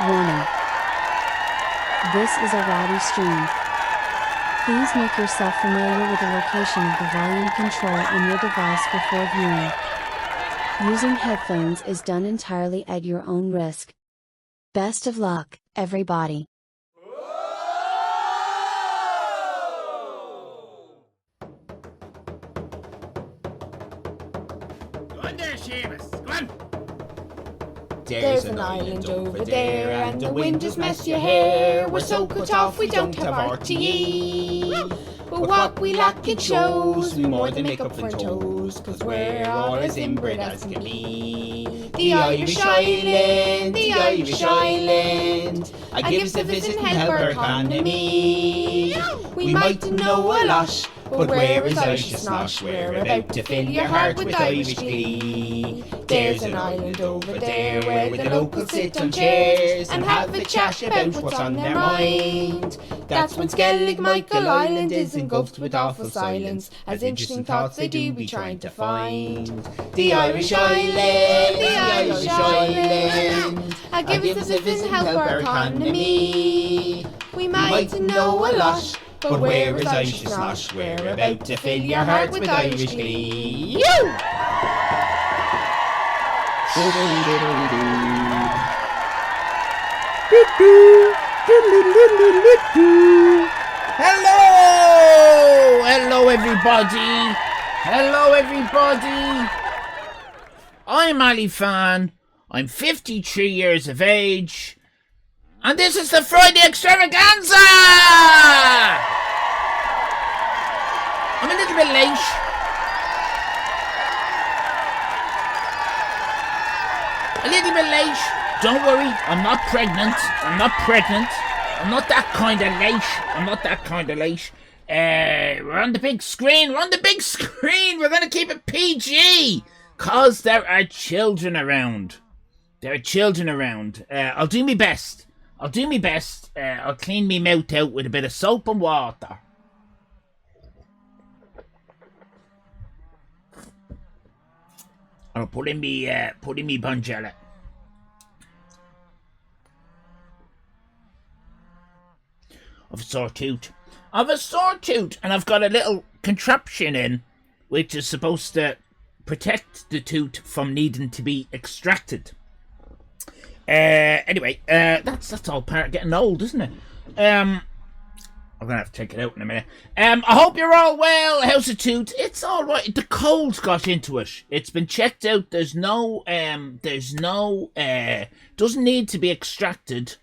Warning. This is a rowdy stream. Please make yourself familiar with the location of the volume control on your device before viewing. Using headphones is done entirely at your own risk. Best of luck, everybody. Go on there, Seamus. Go on. There's an island over there, and the wind has messed your hair. We're so cut off we don't have RTE. But what we lack in shows, we more than make up for toes, 'cause we're all as inbred as can be. The Irish island, the Irish island, I give us a visit and help our economy. We mightn't know a lot, but where is Irish snosh? We're about to fill your heart with Irish glee. There's an island over there where the locals sit on chairs and have a chat about what's on their mind. That's when Skellig Michael Island is engulfed with awful silence, as interesting thoughts they do be trying to find. The Irish island, the Irish island, give us a visit and help our economy. We mightn't know a lot, but where is Irish snosh? We're about to fill your heart with Irish glee. Hello everybody. Hello everybody. I'm Ali Fan. I'm 53 years of age. And this is the Friday Extravaganza! I'm a little bit late. A little bit late. Don't worry, I'm not pregnant. I'm not that kind of late. I'm not that kind of late. We're on the big screen. We're going to keep it PG. 'Cause there are children around. I'll do my best. I'll clean me mouth out with a bit of soap and water. I'll put in me Bonjela. I've a sore tooth, and I've got a little contraption in, which is supposed to protect the tooth from needing to be extracted. Anyway, that's all part of getting old, isn't it? I'm gonna have to take it out in a minute. I hope you're all well. How's the tooth? It's all right. The cold's got into it. It's been checked out. There's no, doesn't need to be extracted,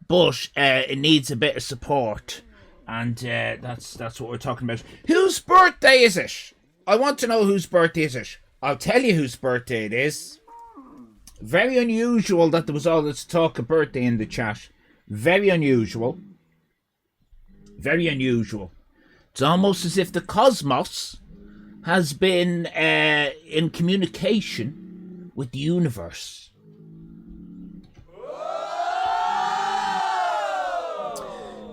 but it needs a bit of support, and that's what we're talking about. Whose birthday is it? I want to know whose birthday is it. I'll tell you whose birthday it is. Very unusual that there was all this talk of birthday in the chat. Very unusual. It's almost as if the cosmos has been in communication with the universe.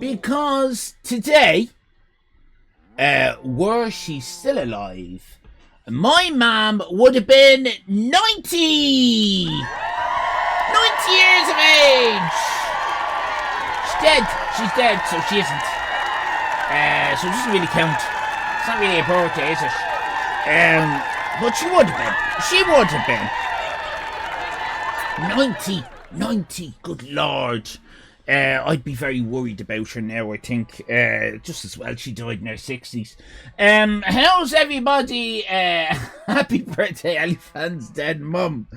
Because today, were she still alive, My mum would have been 90! 90 years of age! She's dead, so she isn't. So it doesn't really count. It's not really a birthday, is it? But she would have been. 90, good lord. I'd be very worried about her now, I think. Just as well she died in her 60s. How's everybody? Happy birthday, Elephant's dead mum.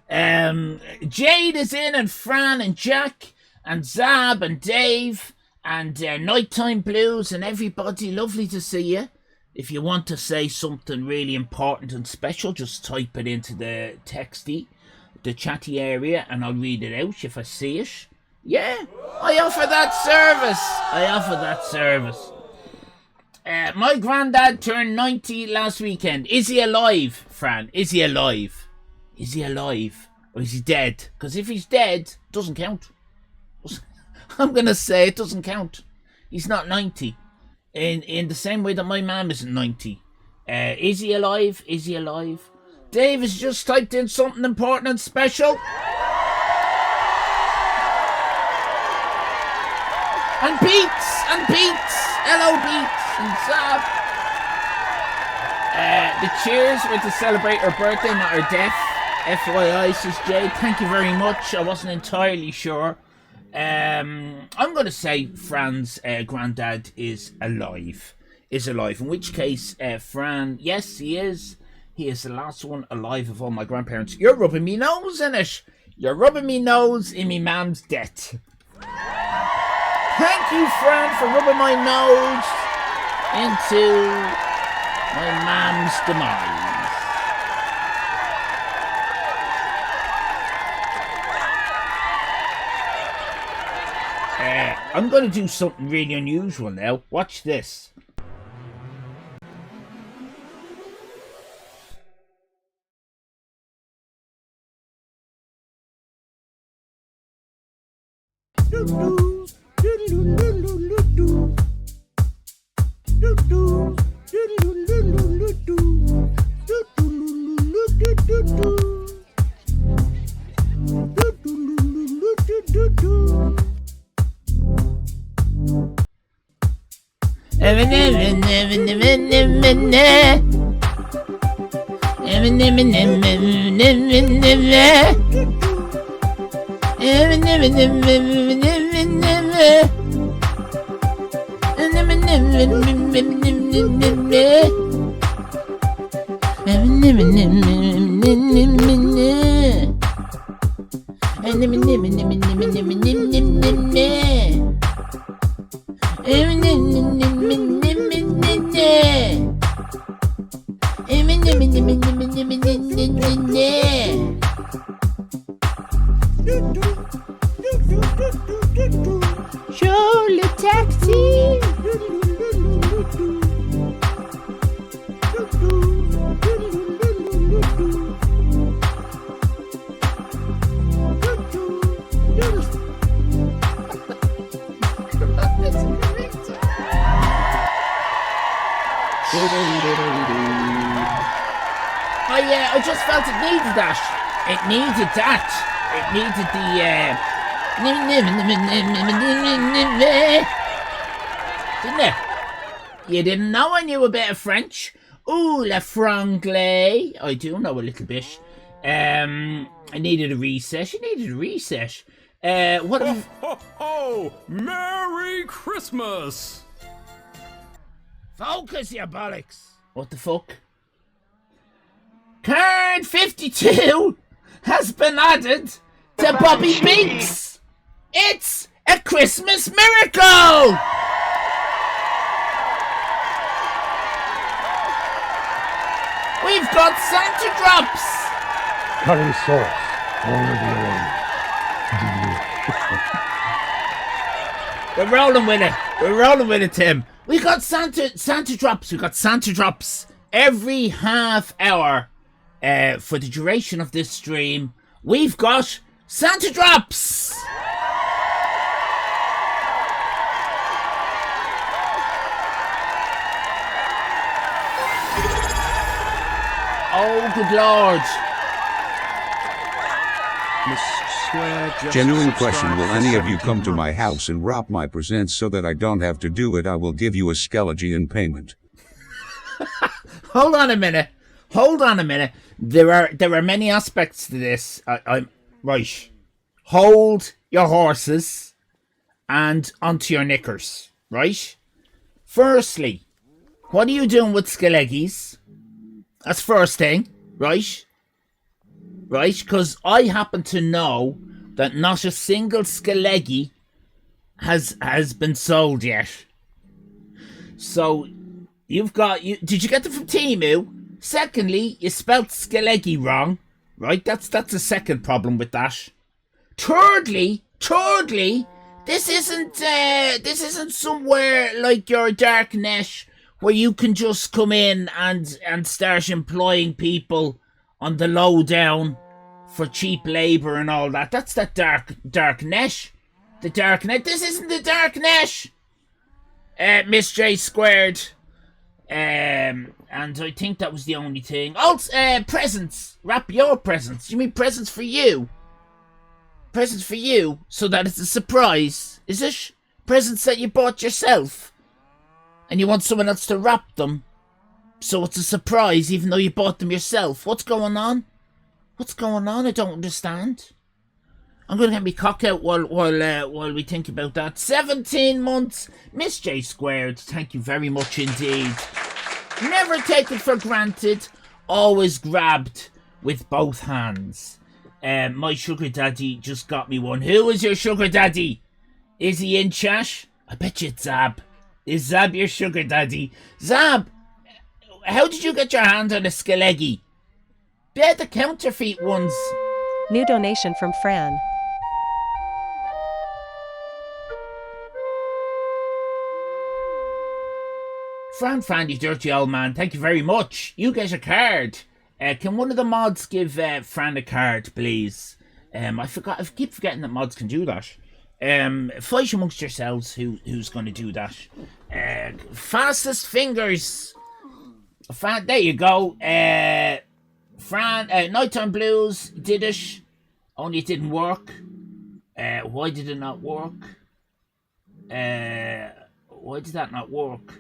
Jade is in, and Fran, and Jack, and Zab, and Dave, and Nighttime Blues, and everybody. Lovely to see you. If you want to say something really important and special, just type it into the texty, the chatty area, and I'll read it out if I see it. Yeah, I offer that service. My granddad turned 90 last weekend. Is he alive, Fran? Is he alive? Or is he dead? Because if he's dead, doesn't count. I'm going to say it doesn't count. He's not 90. In the same way that my mum isn't 90. Is he alive? Dave has just typed in something important and special. And Beats. Hello, Beats and Zab. The cheers were to celebrate her birthday, not her death. FYI, says Jade. Thank you very much. I wasn't entirely sure. I'm going to say Fran's granddad is alive. In which case, Fran, yes, he is. He is the last one alive of all my grandparents. You're rubbing me nose in it. You're rubbing me nose in me mam's death. Thank you, Fran, for rubbing my nose into my mam's demise. I'm going to do something really unusual now. Watch this. Show taxi. I just felt it needed that. It needed the didn't it? You didn't know I knew a bit of French. Ooh, le franglais. I do know a little bit. I needed a reset. You needed a reset. What have... Ho! Merry Christmas! Focus, you bollocks. What the fuck? Card 52 has been added to Bobby Binks. It's a Christmas miracle. We've got Santa drops. Curry sauce, already arranged. We're rolling with it, Tim. We got Santa drops. We got Santa drops every half hour. For the duration of this stream, we've got Santa drops. Oh, good lord. Genuine question, will any of you come to my house and rob my presents so that I don't have to do it? I will give you a skeleton in payment. Hold on a minute. There are many aspects to this. I'm right. Hold your horses and onto your knickers, right? Firstly, what are you doing with skeleggies? That's first thing, right? Right? Because I happen to know that not a single skeleggy has been sold yet. So did you get them from Temu? Secondly, you spelt skeleggy wrong, right? That's a second problem with that. Thirdly, this isn't somewhere like your dark net where you can just come in and start employing people on the low down for cheap labour and all that. That's that dark net. The dark net. This isn't the dark net. Miss J squared. And I think that was the only thing. Also, presents. Wrap your presents. You mean presents for you? Presents for you, so that it's a surprise. Is it? Presents that you bought yourself, and you want someone else to wrap them, so it's a surprise even though you bought them yourself. What's going on? I don't understand. I'm going to get me cock out while we think about that. 17 months. Miss J squared, thank you very much indeed. Never take it for granted. Always grabbed with both hands. My sugar daddy just got me one. Who is your sugar daddy? Is he in chat? I bet you it's Zab. Is Zab your sugar daddy? Zab, how did you get your hand on a skeleggy? They're the counterfeit ones. New donation from Fran. Fran, you dirty old man, thank you very much. You get a card. Can one of the mods give Fran a card, please? I keep forgetting that mods can do that. Fight amongst yourselves who's going to do that. Fastest fingers. Fran, there you go. Fran, Nighttime Blues did it, only it didn't work. Why did it not work? Why did that not work?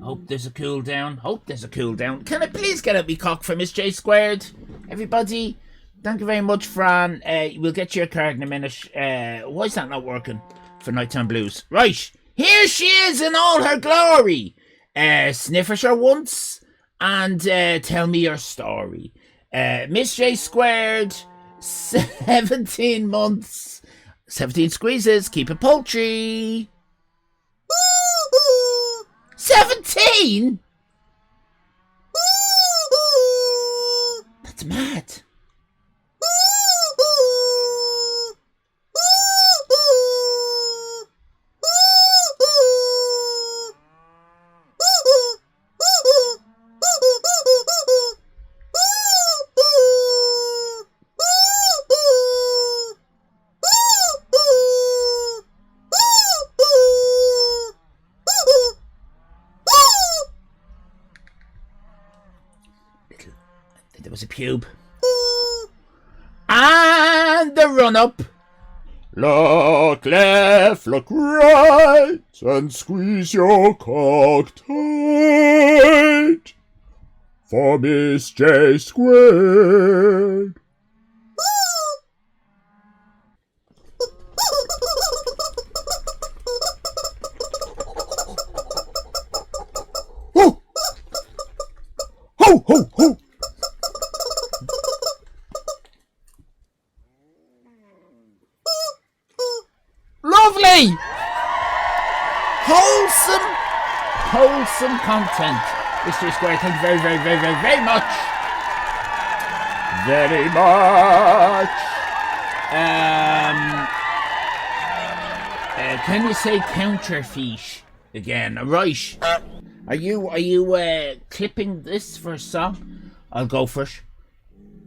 Hope there's a cooldown. Can I please get a wee cock for Miss J squared? Everybody, thank you very much, Fran. We'll get you a card in a minute. Why is that not working for Nighttime Blues? Right, here she is in all her glory. Sniff at her once and tell me your story. Miss J squared, 17 months, 17 squeezes, keep it poultry. 17? That's mad. There was a pube. And the run-up. Look left, look right, and squeeze your cock tight for Miss J squared. Ho! Ho, ho, ho! Lovely! Wholesome content. Mr. Square, thank you very, very, very, very, very much. Very much. Can you say counterfeit again? Right. Are you clipping this for a song? I'll go for it.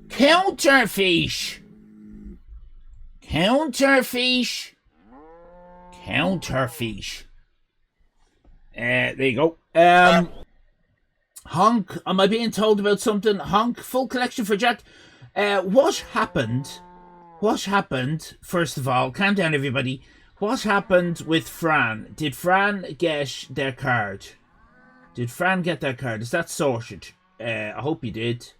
Counterfeit. There you go. Honk, am I being told about something? Honk, full collection for Jack. What happened? What happened, first of all, calm down everybody. What happened with Fran? Did Fran get their card? Did Fran get their card? Is that sorted? I hope you did.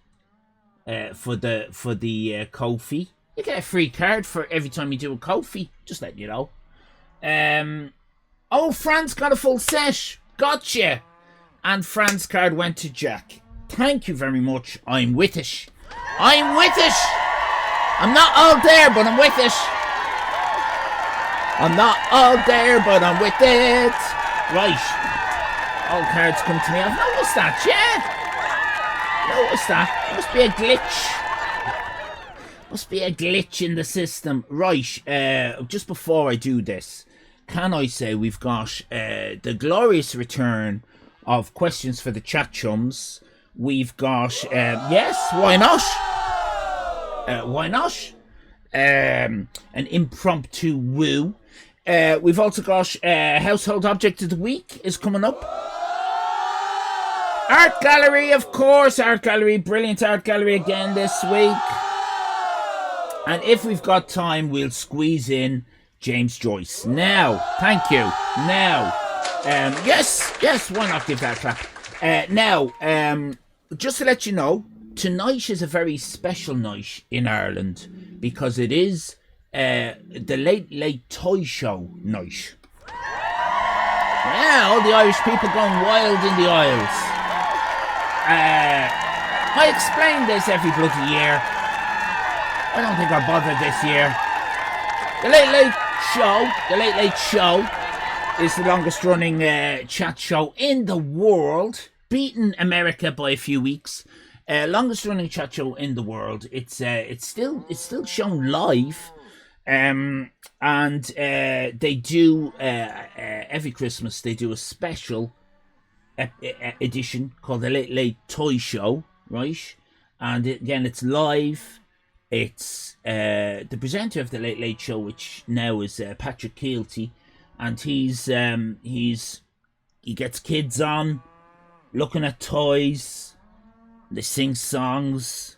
For the Ko-fi. You get a free card for every time you do a Ko-fi. Just letting you know. Oh, Fran's got a full set. Gotcha. And Fran's card went to Jack. Thank you very much. I'm with it. I'm with it. I'm not all there, but I'm with it. I'm not all there, but I'm with it. Right. All cards come to me. I've noticed that, yeah. Noticed that. Must be a glitch. Must be a glitch in the system. Right. Just before I do this, can I say we've got the glorious return of questions for the chat chums. We've got, yes, why not? Why not? An impromptu woo. We've also got household object of the week is coming up. Art gallery, of course. Art gallery, brilliant art gallery again this week. And if we've got time, we'll squeeze in James Joyce. Now, thank you. Now, yes, why not give that a clap? Now, just to let you know, tonight is a very special night in Ireland because it is the Late Late Toy Show night. Yeah, all the Irish people going wild in the aisles. I explain this every bloody year. I don't think I'll bother this year. The Late Late Show is the longest running chat show in the world, beaten America by a few weeks. Longest running chat show in the world. It's still shown live, and they do every Christmas they do a special edition called the Late Late Toy Show, right? And again, it's live. It's the presenter of the Late Late Show, which now is Patrick Keelty, and he gets kids on looking at toys. They sing songs,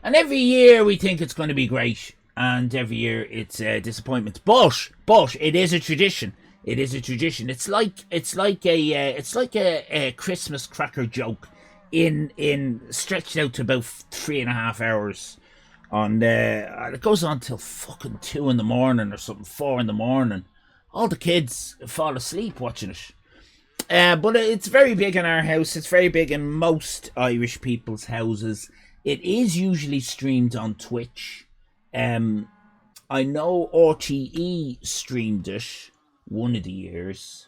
and every year we think it's going to be great, and every year it's a disappointment. But it is a tradition. It is a tradition. It's like a Christmas cracker joke in stretched out to about 3.5 hours. On it goes on till fucking 2 in the morning or something, 4 in the morning. All the kids fall asleep watching it. But it's very big in our house. It's very big in most Irish people's houses. It is usually streamed on Twitch. I know RTE streamed it one of the years.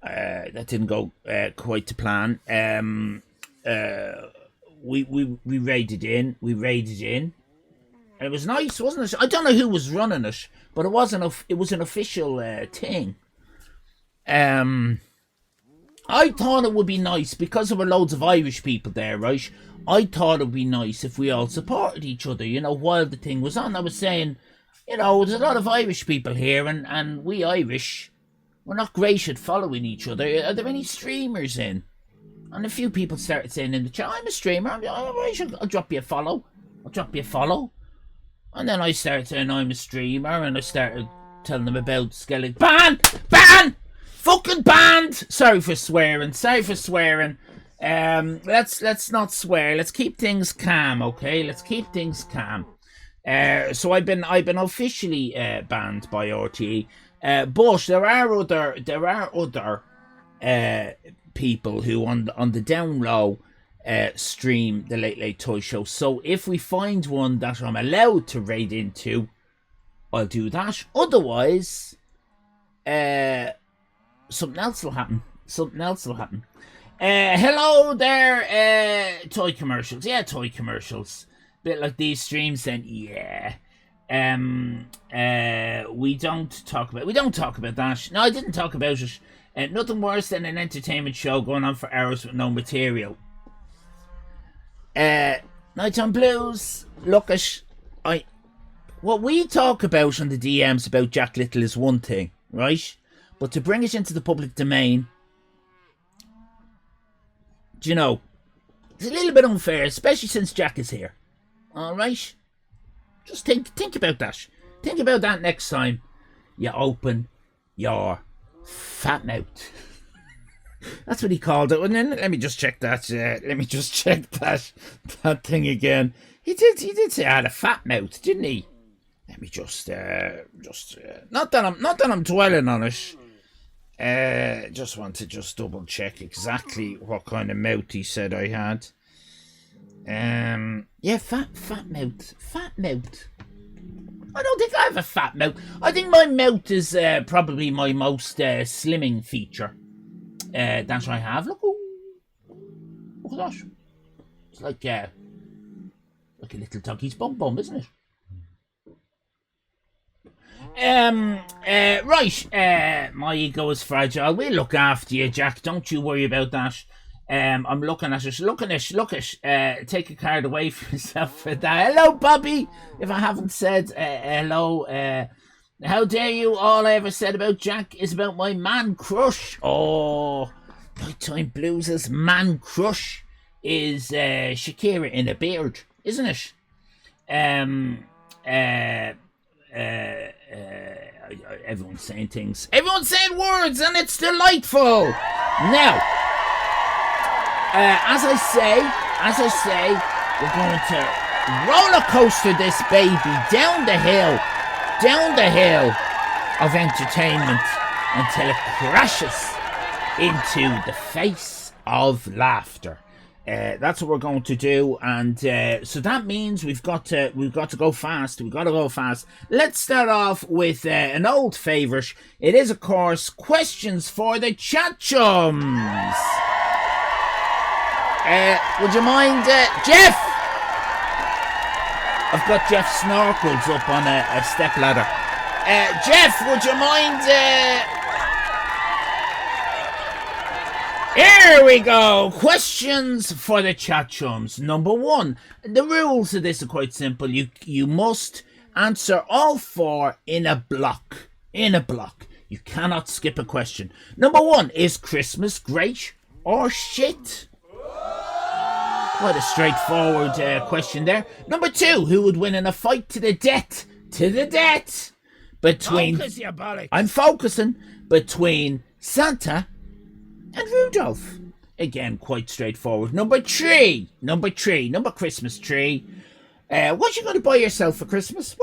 That didn't go quite to plan. We raided in. And it was nice, wasn't it? I don't know who was running it, but it was an official thing. I thought it would be nice because there were loads of Irish people there, right? I thought it would be nice if we all supported each other, while the thing was on. I was saying, there's a lot of Irish people here, and we Irish, we're not great at following each other. Are there any streamers in? And a few people started saying in the chat, I'm a streamer. I'll drop you a follow. And then I started saying I'm a streamer, and I started telling them about Skeleton. Ban! Fucking banned! Sorry for swearing. Let's not swear. Let's keep things calm, okay? Let's keep things calm. So I've been officially banned by RTE. But there are other people who on the down low stream the Late Late Toy Show. So if we find one that I'm allowed to raid into, I'll do that. Otherwise, something else will happen. Hello there, toy commercials. Yeah, toy commercials. Bit like these streams then. Yeah. We don't talk about that. No, I didn't talk about it. Nothing worse than an entertainment show going on for hours with no material. Nighttime Blues. Look at what we talk about on the DMs about Jack Little is one thing, right? But to bring it into the public domain Do you know, it's a little bit unfair, especially since Jack is here. Alright? Just think about that. Think about that next time you open your fat mouth. That's what he called it. And then let me just check that. That thing again. He did say I had a fat mouth, didn't he? Let me just not that I'm dwelling on it. Just want to double check exactly what kind of mouth he said I had. Yeah, fat mouth. I don't think I have a fat mouth. I think my mouth is probably my most slimming feature. That I have. Look at that. It's like a little doggy's bum, isn't it? Right. My ego is fragile. We'll look after you, Jack. Don't you worry about that. I'm looking at it. Look at. Take a card away from yourself for that. Hello, Bobby. If I haven't said hello, how dare you? All I ever said about Jack is about my man crush. Oh, Nighttime Blues' man crush is Shakira in a beard, isn't it? Everyone's saying things. Everyone's saying words, and it's delightful. Now, as I say, we're going to roller coaster this baby down the hill of entertainment until it crashes into the face of laughter. That's what we're going to do, and so that means we've got to go fast. Let's start off with an old favourite. It is, of course, questions for the chat chums. Would you mind, Jeff? I've got Jeff snorkels up on a step ladder. Jeff, would you mind? Here we go. Questions for the chat chums. Number 1. The rules of this are quite simple. You must answer all 4 in a block. You cannot skip a question. Number 1, is Christmas great or shit? Quite a straightforward question there. Number 2, who would win in a fight to the death? Between... Focus, you bollocks. I'm focusing. Between Santa and Rudolph. Again, quite straightforward. Number Christmas tree. What you going to buy yourself for Christmas?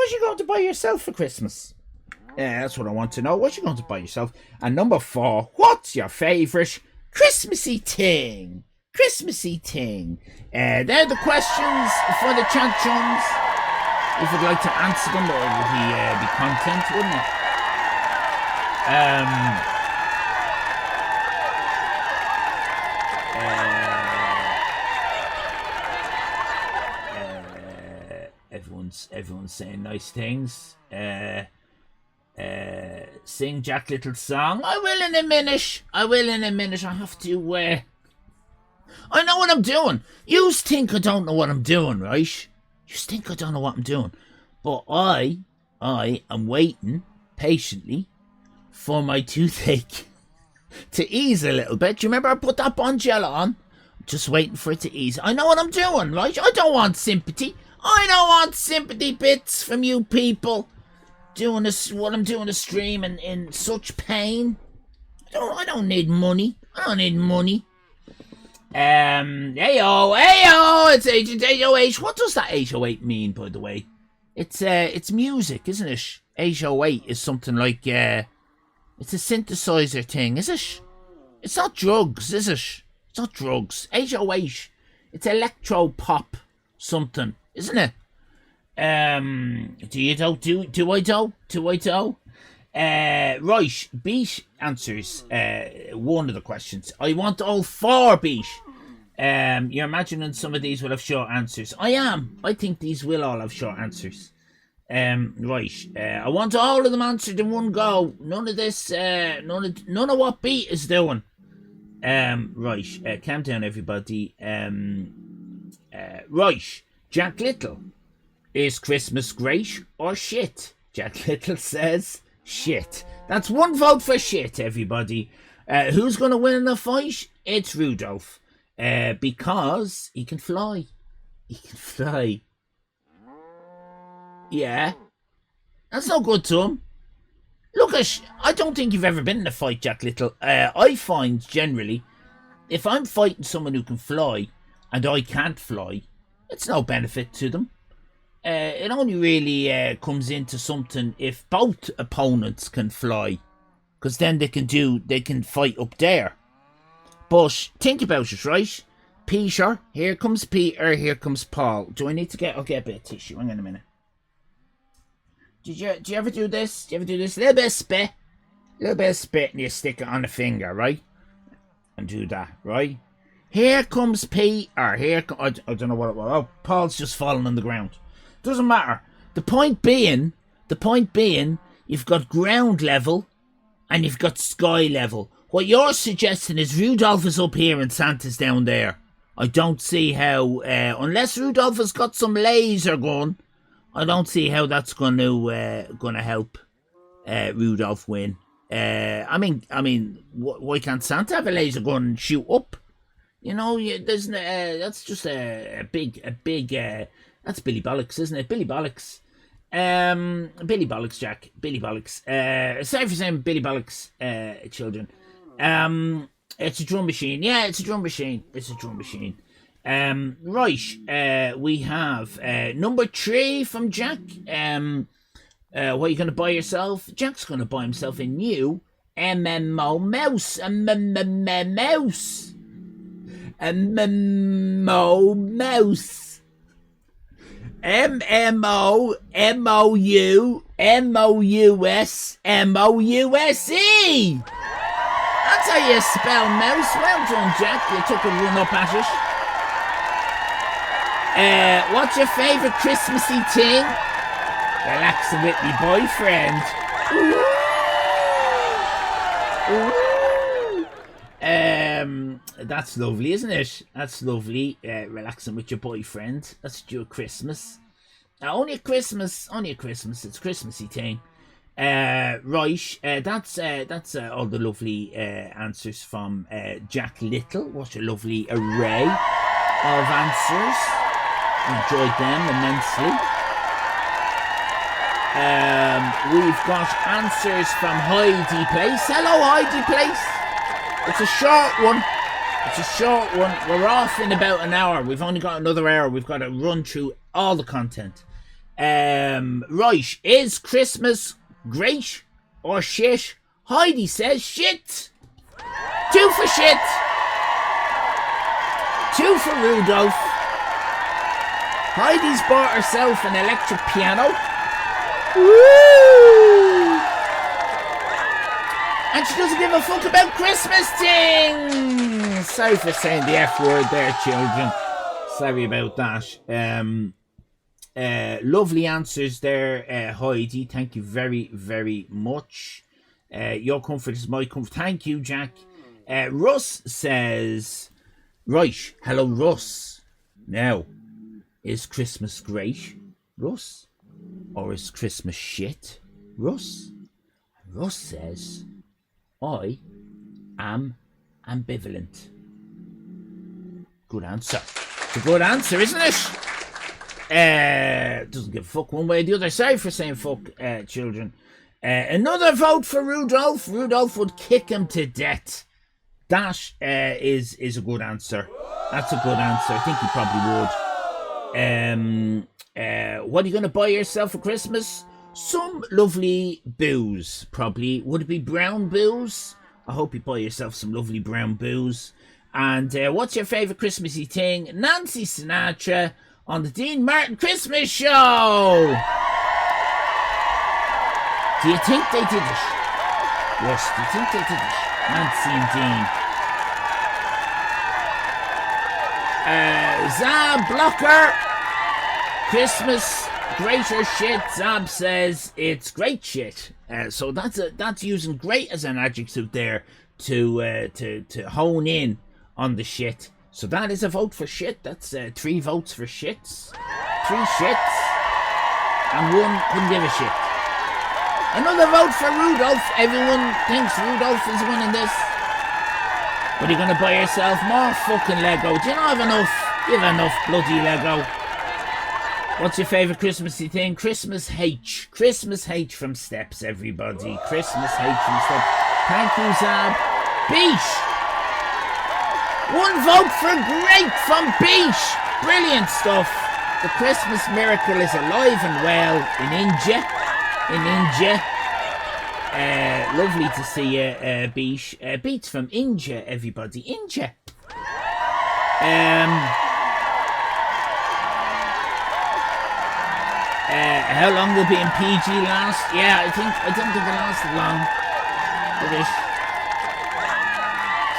That's what I want to know. What you going to buy yourself? And number 4, what's your favourite Christmassy thing? They're the questions for the chat chums. If you'd like to answer them, or would he be content, wouldn't he? Everyone's saying nice things. Sing Jack Little's song. I will in a minute. I have to. I know what I'm doing. You think I don't know what I'm doing, right? But I am waiting patiently for my toothache to ease a little bit. Do you remember I put that Bonjela on? Just waiting for it to ease. I know what I'm doing, right? I don't want sympathy. Bits from you people doing this. What I'm doing, a stream in such pain. I don't need money. Heyo, it's Agent 808. What does that 808 mean, by the way? It's music, isn't it? 808 is something like it's a synthesizer thing, is it? It's not drugs, is it? It's not drugs. 808. It's electro pop something, isn't it? Do I do? Right, Beat answers one of the questions. I want all 4, Beat. You're imagining some of these will have short answers. I am. I think these will all have short answers. Right. I want all of them answered in one go. None of this. None of what Beat is doing. Right. Calm down, everybody. Right. Jack Little. Is Christmas great or shit? Jack Little says shit. That's 1 vote for shit, everybody. Who's going to win in the fight? It's Rudolph. because he can fly. He can fly. Yeah. That's no good to him. Look, I don't think you've ever been in a fight, Jack Little. I find, generally, if I'm fighting someone who can fly, and I can't fly, it's no benefit to them. It only really comes into something if both opponents can fly. Because then they can fight up there. But think about it, right? Peter, here comes Peter, here comes Paul. Do I need to I'll get a bit of tissue. Hang on a minute. Do you ever do this? Do you ever do this? A little bit of spit. A little bit of spit and you stick it on the finger, right? And do that, right? Here comes Peter. I don't know what it was. Oh, Paul's just falling on the ground. Doesn't matter. The point being, you've got ground level and you've got sky level. What you're suggesting is Rudolph is up here and Santa's down there. I don't see how, unless Rudolph has got some laser gun, I don't see how that's gonna help Rudolph win. I mean, why can't Santa have a laser gun and shoot up? You know, there's that's just a big. That's Billy Bollocks, isn't it? Billy Bollocks. Billy Bollocks, Jack. Billy Bollocks. Sorry for saying Billy Bollocks, children. It's a drum machine. Yeah, it's a drum machine. Right. We have number 3 from Jack. What are you going to buy yourself? Jack's going to buy himself a new MMO mouse. MMO mouse. MMOU-MOUS-MOUSE. That's how you spell mouse. Well done, Jack. You took a run up at it. What's your favourite Christmassy thing? Relaxing with me boyfriend. Ooh. That's lovely, isn't it? That's lovely. Relaxing with your boyfriend. That's your Christmas. Only a Christmas. It's a Christmassy thing. Right. That's all the lovely answers from Jack Little. What a lovely array of answers. Enjoyed them immensely. We've got answers from Heidi Place. Hello, Heidi Place. It's a short one. We're off in about an hour. We've only got another hour. We've got to run through all the content. Right. Is Christmas great or shit? Heidi says shit. 2 for shit. 2 for Rudolph. Heidi's bought herself an electric piano. Woo! And she doesn't give a fuck about Christmas things. Sorry for saying the F word there, children. Sorry about that. Lovely answers there, Heidi. Thank you very, very much. Your comfort is my comfort. Thank you, Jack. Russ says, right, hello, Russ. Now, is Christmas great, Russ? Or is Christmas shit, Russ? Russ says, I am ambivalent. Good answer. It's a good answer, isn't it? Doesn't give a fuck one way or the other. Sorry for saying fuck, children. Another vote for Rudolph. Rudolph would kick him to death. That is a good answer. That's a good answer. I think he probably would. What are you going to buy yourself for Christmas? Some lovely booze, probably. Would it be brown booze? I hope you buy yourself some lovely brown booze. And what's your favourite Christmassy thing? Nancy Sinatra on the Dean Martin Christmas Show. Do you think they did it? Yes, do you think they did it? Nancy and Dean. Zab Blocker. Christmas greater shit. Zab says it's great shit. So that's using great as an adjective there to hone in on the shit. So that is a vote for shit. That's 3 votes for shits. 3 shits. And 1 couldn't give a shit. Another vote for Rudolph. Everyone thinks Rudolph is winning this. What are you going to buy yourself? More fucking Lego. Do you not have enough? You have enough bloody Lego. What's your favourite Christmassy thing? Christmas H. Christmas H from Steps, everybody. Christmas H from Steps. Thank you, Zab. Beach. One vote for great from Beach. Brilliant stuff. The Christmas miracle is alive and well in India. Lovely to see you, Beach. Beats from India, everybody. India. How long will be in PG last? Yeah, I don't think it lasted long. Did it?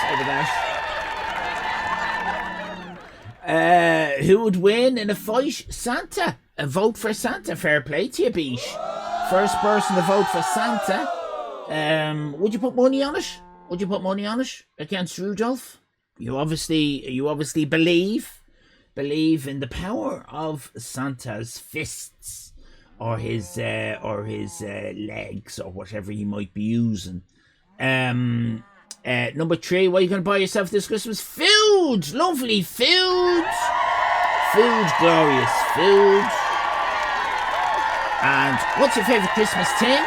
Sorry about that. Who would win in a fight? Santa. A vote for Santa. Fair play to you, Beesh. First person to vote for Santa. Would you put money on it? Would you put money on it against Rudolph? You obviously believe in the power of Santa's fists or his legs or whatever he might be using. Number 3, what are you going to buy yourself this Christmas? Food! Lovely food! Food, glorious food. And what's your favourite Christmas thing?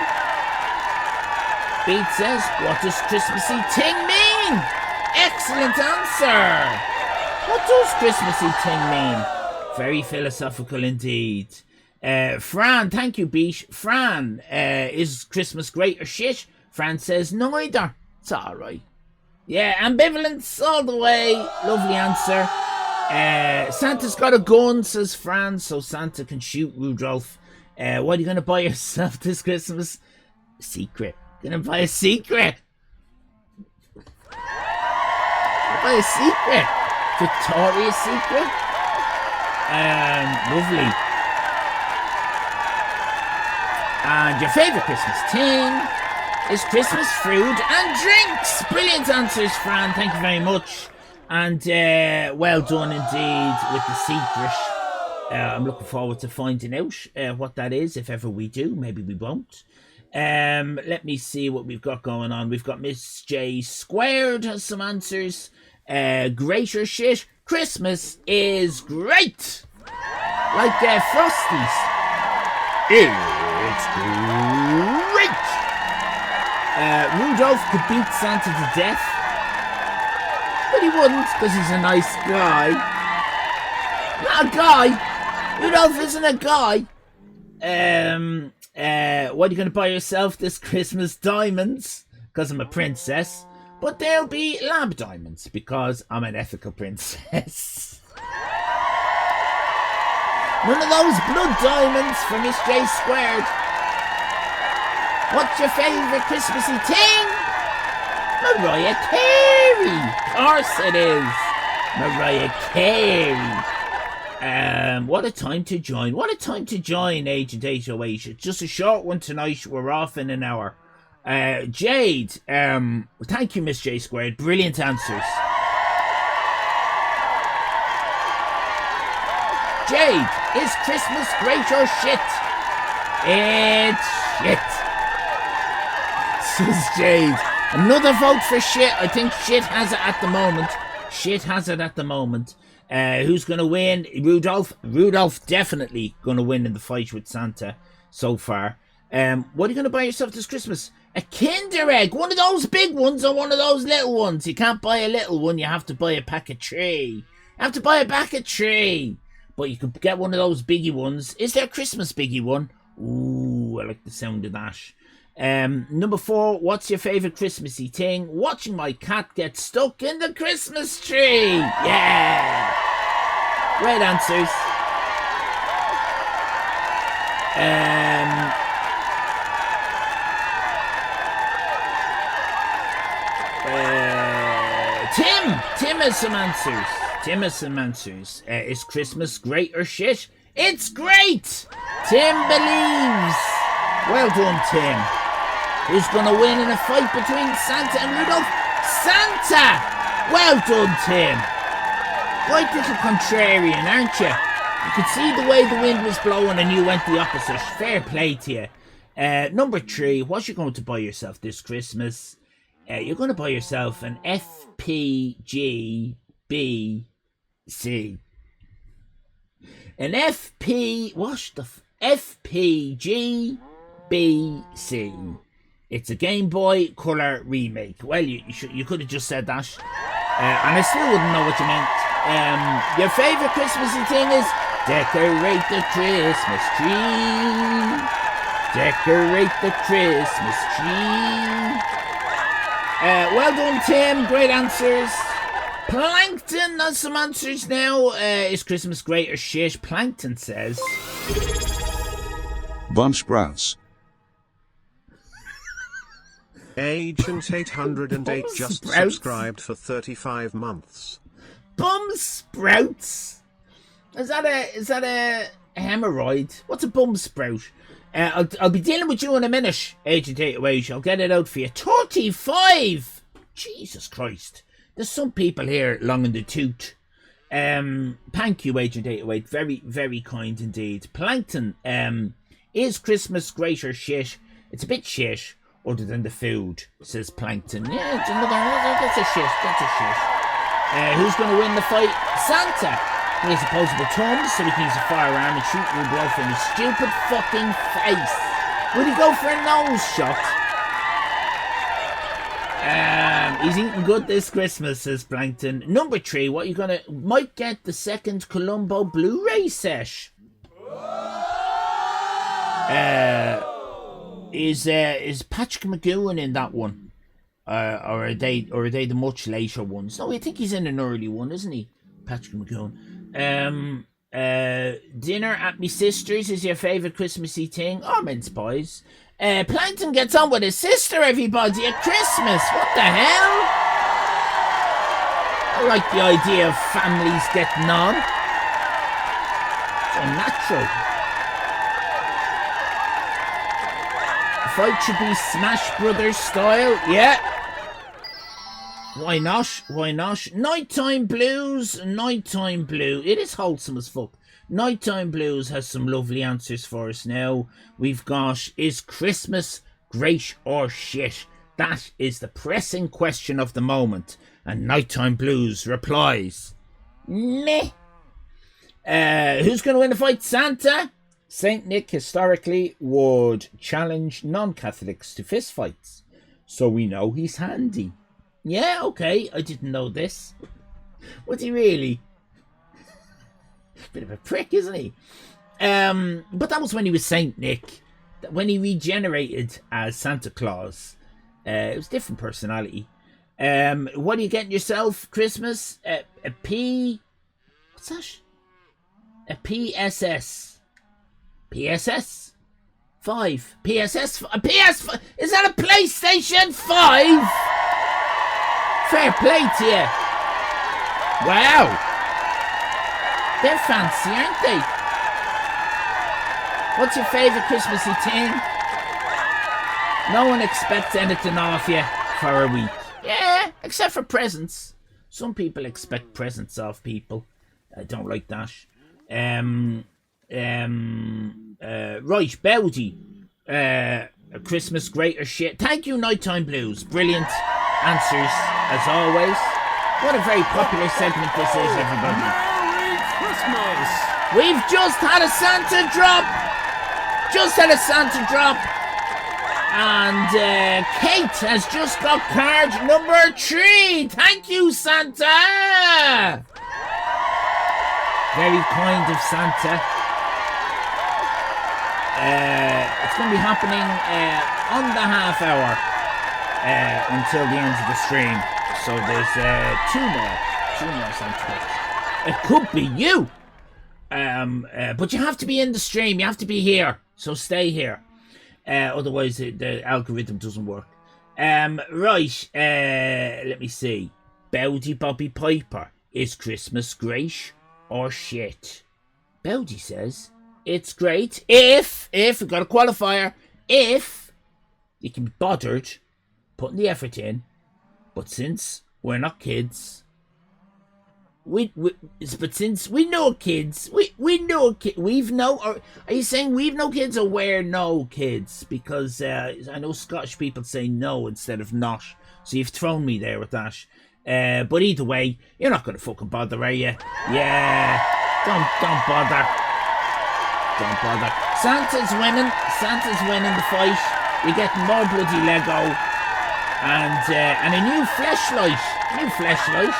Beat says, what does Christmassy thing mean? Excellent answer! What does Christmassy thing mean? Very philosophical indeed. Fran, thank you, Beesh. Fran, is Christmas great or shit? Fran says neither. It's alright. Yeah, ambivalence all the way. Lovely answer. Santa's got a gun, says Fran, so Santa can shoot Rudolph. What are you going to buy yourself this Christmas? Secret. Gonna buy a secret. Buy a secret. Victoria's Secret. Lovely. And your favourite Christmas thing is Christmas food and drinks. Brilliant answers, Fran. Thank you very much. And well done indeed with the secret. I'm looking forward to finding out what that is, if ever we do. Maybe we won't. Let me see what we've got going on. We've got Miss J Squared has some answers. Greater shit. Christmas is great. Like Frosties. It's great. Rudolph could beat Santa to death. But he wouldn't, because he's a nice guy. Not a guy. Rudolph isn't a guy. What are you going to buy yourself this Christmas? Diamonds, because I'm a princess. But they'll be lab diamonds, because I'm an ethical princess. None of those blood diamonds for Miss J Squared. What's your favourite Christmassy thing? Mariah Carey. Of course it is. Mariah Carey. What a time to join. What a time to join Agent 808. It's just a short one tonight. We're off in an hour. Jade, thank you, Miss J Squared. Brilliant answers. Jade, is Christmas great or shit? It's shit. Says Jade. Another vote for shit. I think shit has it at the moment. Shit has it at the moment. Who's going to win? Rudolph. Rudolph definitely going to win in the fight with Santa so far. What are you going to buy yourself this Christmas? A Kinder Egg. One of those big ones or one of those little ones. You can't buy a little one. You have to buy a pack of 3. You have to buy a pack of 3. But you could get one of those biggie ones. Is there a Christmas biggie one? Ooh, I like the sound of that. Number 4, what's your favourite Christmassy thing? Watching my cat get stuck in the Christmas tree. Yeah. Great answers. Tim has some answers. Tim has some answers. Is Christmas great or shit? It's great! Tim believes. Well done, Tim. Who's going to win in a fight between Santa and Rudolph? Santa! Well done, Tim. Right little contrarian, aren't you? You could see the way the wind was blowing and you went the opposite. Fair play to you. Number 3, what you going to buy yourself this Christmas? you're going to buy yourself an FPGBC. An FPGBC. It's a Game Boy Color remake. Well, you could have just said that, and I still wouldn't know what you meant. Your favourite Christmassy thing is decorate the Christmas tree. Decorate the Christmas tree. Well done, Tim. Great answers. Plankton has some answers now. Is Christmas great or shit? Plankton says Bum sprouts. Agent 808 just Sprouts. subscribed for 35 months. bum sprouts. Is that a hemorrhoid? What's a bum sprout? I'll be dealing with you in a minute, Agent 808. I'll get it out for you. 35! Jesus Christ. There's some people here long in the tooth. Thank you, Agent 808. Very, very kind indeed. Plankton, is Christmas great or shit? It's a bit shit, other than the food, says Plankton. Yeah, that's a shit. That's a shit. Who's going to win the fight? Santa. He has opposable thumbs, so he can use a firearm and shoot Rudolph in his stupid fucking face. Would he go for a nose shot? He's eating good this Christmas, says Plankton. Number 3, what you gonna... Might get the second Columbo Blu-ray set. Is Patrick McGowan in that one? Or are they the much later ones? No, I think he's in an early one, isn't he? Patrick McGowan. Dinner at me sister's is your favourite Christmassy thing? Or mince pies? Plankton gets on with his sister, everybody, at Christmas. What the hell? I like the idea of families getting on. It's unnatural. The fight should be Smash Brothers style. Yeah. Why not? Why not? Nighttime Blues. Nighttime Blue. It is wholesome as fuck. Nighttime Blues has some lovely answers for us now. We've got, is Christmas great or shit? That is the pressing question of the moment. And Nighttime Blues replies, meh. Who's going to win the fight? Santa? Saint Nick historically would challenge non-Catholics to fistfights. So we know he's handy. Yeah, okay, I didn't know this. Was he really? Bit of a prick, isn't he? But that was when he was Saint Nick. When he regenerated as Santa Claus. It was a different personality. What are you getting yourself Christmas? A P... What's that? A PSS. PSS? 5. PSS... A PS... Is that a PlayStation 5? Fair play to you. Wow. They're fancy, aren't they? What's your favourite Christmassy thing? No one expects anything off you for a week. Yeah, except for presents. Some people expect presents off people. I don't like that. Right, Bowdy. Christmas great or shit. Thank you, Nighttime Blues. Brilliant answers, as always. What a very popular segment this is, everybody. Merry Christmas! We've just had a Santa drop. And Kate has just got card number 3. Thank you, Santa. Very kind of Santa. It's going to be happening on the half hour until the end of the stream. So there's 2 more Santa Claus. It could be you. But you have to be in the stream. You have to be here. So stay here. Otherwise the algorithm doesn't work. Right. Let me see. Bowdy Bobby Piper. Is Christmas great or shit? Bowdy says it's great if we've got a qualifier, if you can be bothered putting the effort in. But since we're not kids, since we know kids, we've no. Or are you saying we've no kids or we're no kids? Because I know Scottish people say no instead of not, So you've thrown me there with that. But either way, you're not going to fucking bother, are you? Yeah. Don't bother. Don't bother. Santa's winning. Santa's winning the fight. You're getting more bloody Lego. And a new fleshlight. New fleshlight.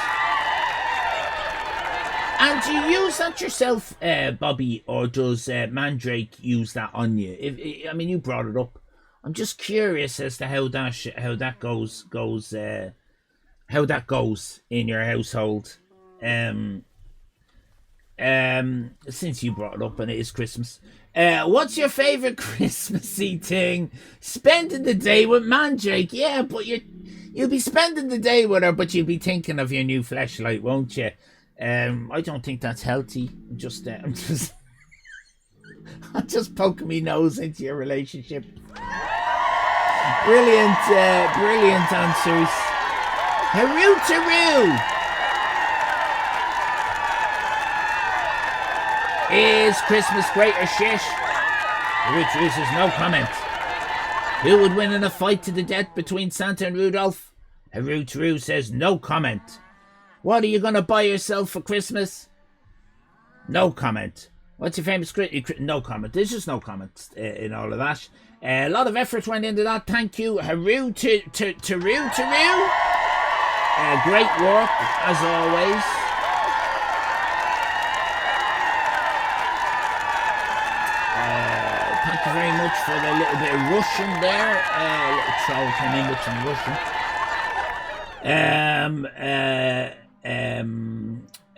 And do you use that yourself, Bobby, or does Mandrake use that on you? I mean, you brought it up. I'm just curious as to how that goes in your household. Since you brought it up and it is Christmas, what's your favorite Christmassy thing? Spending the day with Mandrake, yeah, but you'll be spending the day with her, but you'll be thinking of your new fleshlight, won't you? I don't think that's healthy. I'm just I'm just poking my nose into your relationship. Brilliant answers. Haroo-taroo! Is Christmas great or shit? Haroo-taroo says no comment. Who would win in a fight to the death between Santa and Rudolph? Haroo-taroo says no comment. What are you going to buy yourself for Christmas? No comment. What's your famous no comment. There's just no comment in all of that. A lot of effort went into that. Thank you, Haroo-taroo. Great work, as always. Thank you very much for the little bit of Russian there. Little troll came in with some Russian.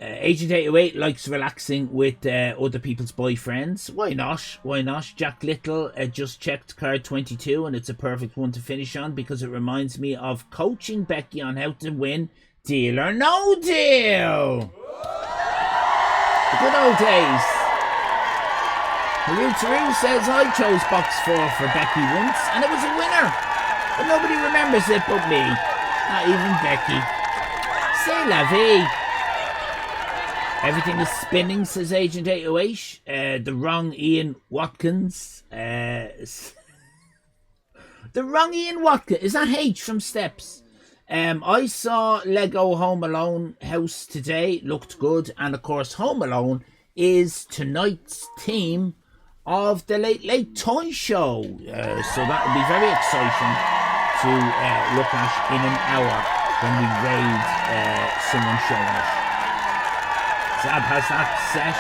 Agent 808 likes relaxing with other people's boyfriends. Why not? Why not? Jack Little just checked card 22 and it's a perfect one to finish on because it reminds me of coaching Becky on how to win Deal or No Deal. The good old days. Haroo-taroo says I chose box 4 for Becky once and it was a winner. But nobody remembers it but me. Not even Becky. C'est la vie. Everything is spinning, says Agent 808. The wrong Ian Watkins. The wrong Ian Watkins. Is that H from Steps? I saw Lego Home Alone house today. Looked good. And of course, Home Alone is tonight's theme of the Late Late Toy Show. So that will be very exciting to look at in an hour when we raid someone showing it. Zab has that set.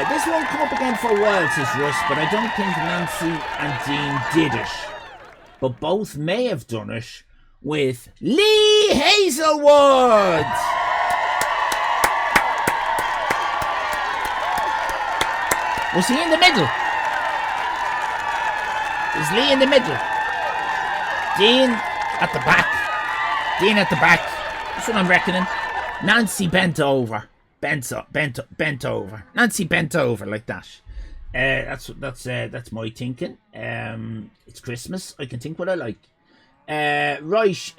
This won't come up again for a while, says Russ, but I don't think Nancy and Dean did it. But both may have done it with Lee Hazelwood. Was he in the middle? Is Lee in the middle? Dean at the back. Dean at the back. That's what I'm reckoning. Nancy bent over. Bent over. Nancy bent over like that. That's my thinking. It's Christmas. I can think what I like. Right.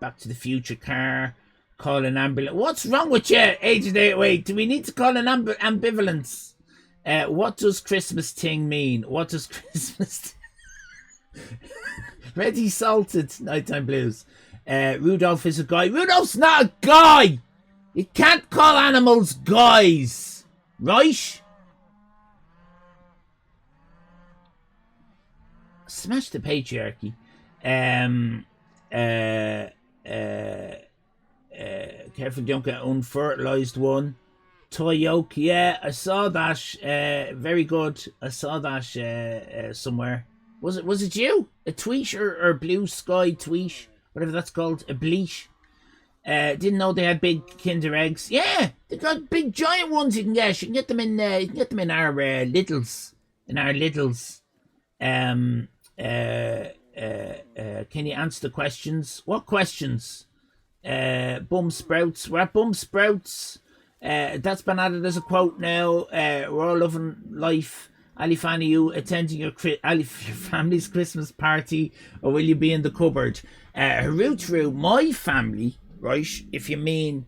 Back to the Future car. Call an ambulance. What's wrong with you, Agent 808? Do we need to call an ambivalence? What does Christmas thing mean? What does Christmas? Ready Salted. Nighttime Blues. Rudolph is a guy. Rudolph's not a guy! You can't call animals guys! Right? Smash the patriarchy. Careful you don't get unfertilized one. Toy yoke, yeah, I saw that. Very good. I saw that somewhere. Was it you? A tweet or blue sky tweet? Whatever that's called, a bleach. Didn't know they had big Kinder eggs. Yeah, they got big giant ones. You can get them in. You can get them in our littles. In our littles. Can you answer the questions? What questions? Bum sprouts. We're at Bum Sprouts. That's been added as a quote now. We're all loving life. Ali Fan, are you attending your family's Christmas party, or will you be in the cupboard? Haroo-taroo, my family, right? If you mean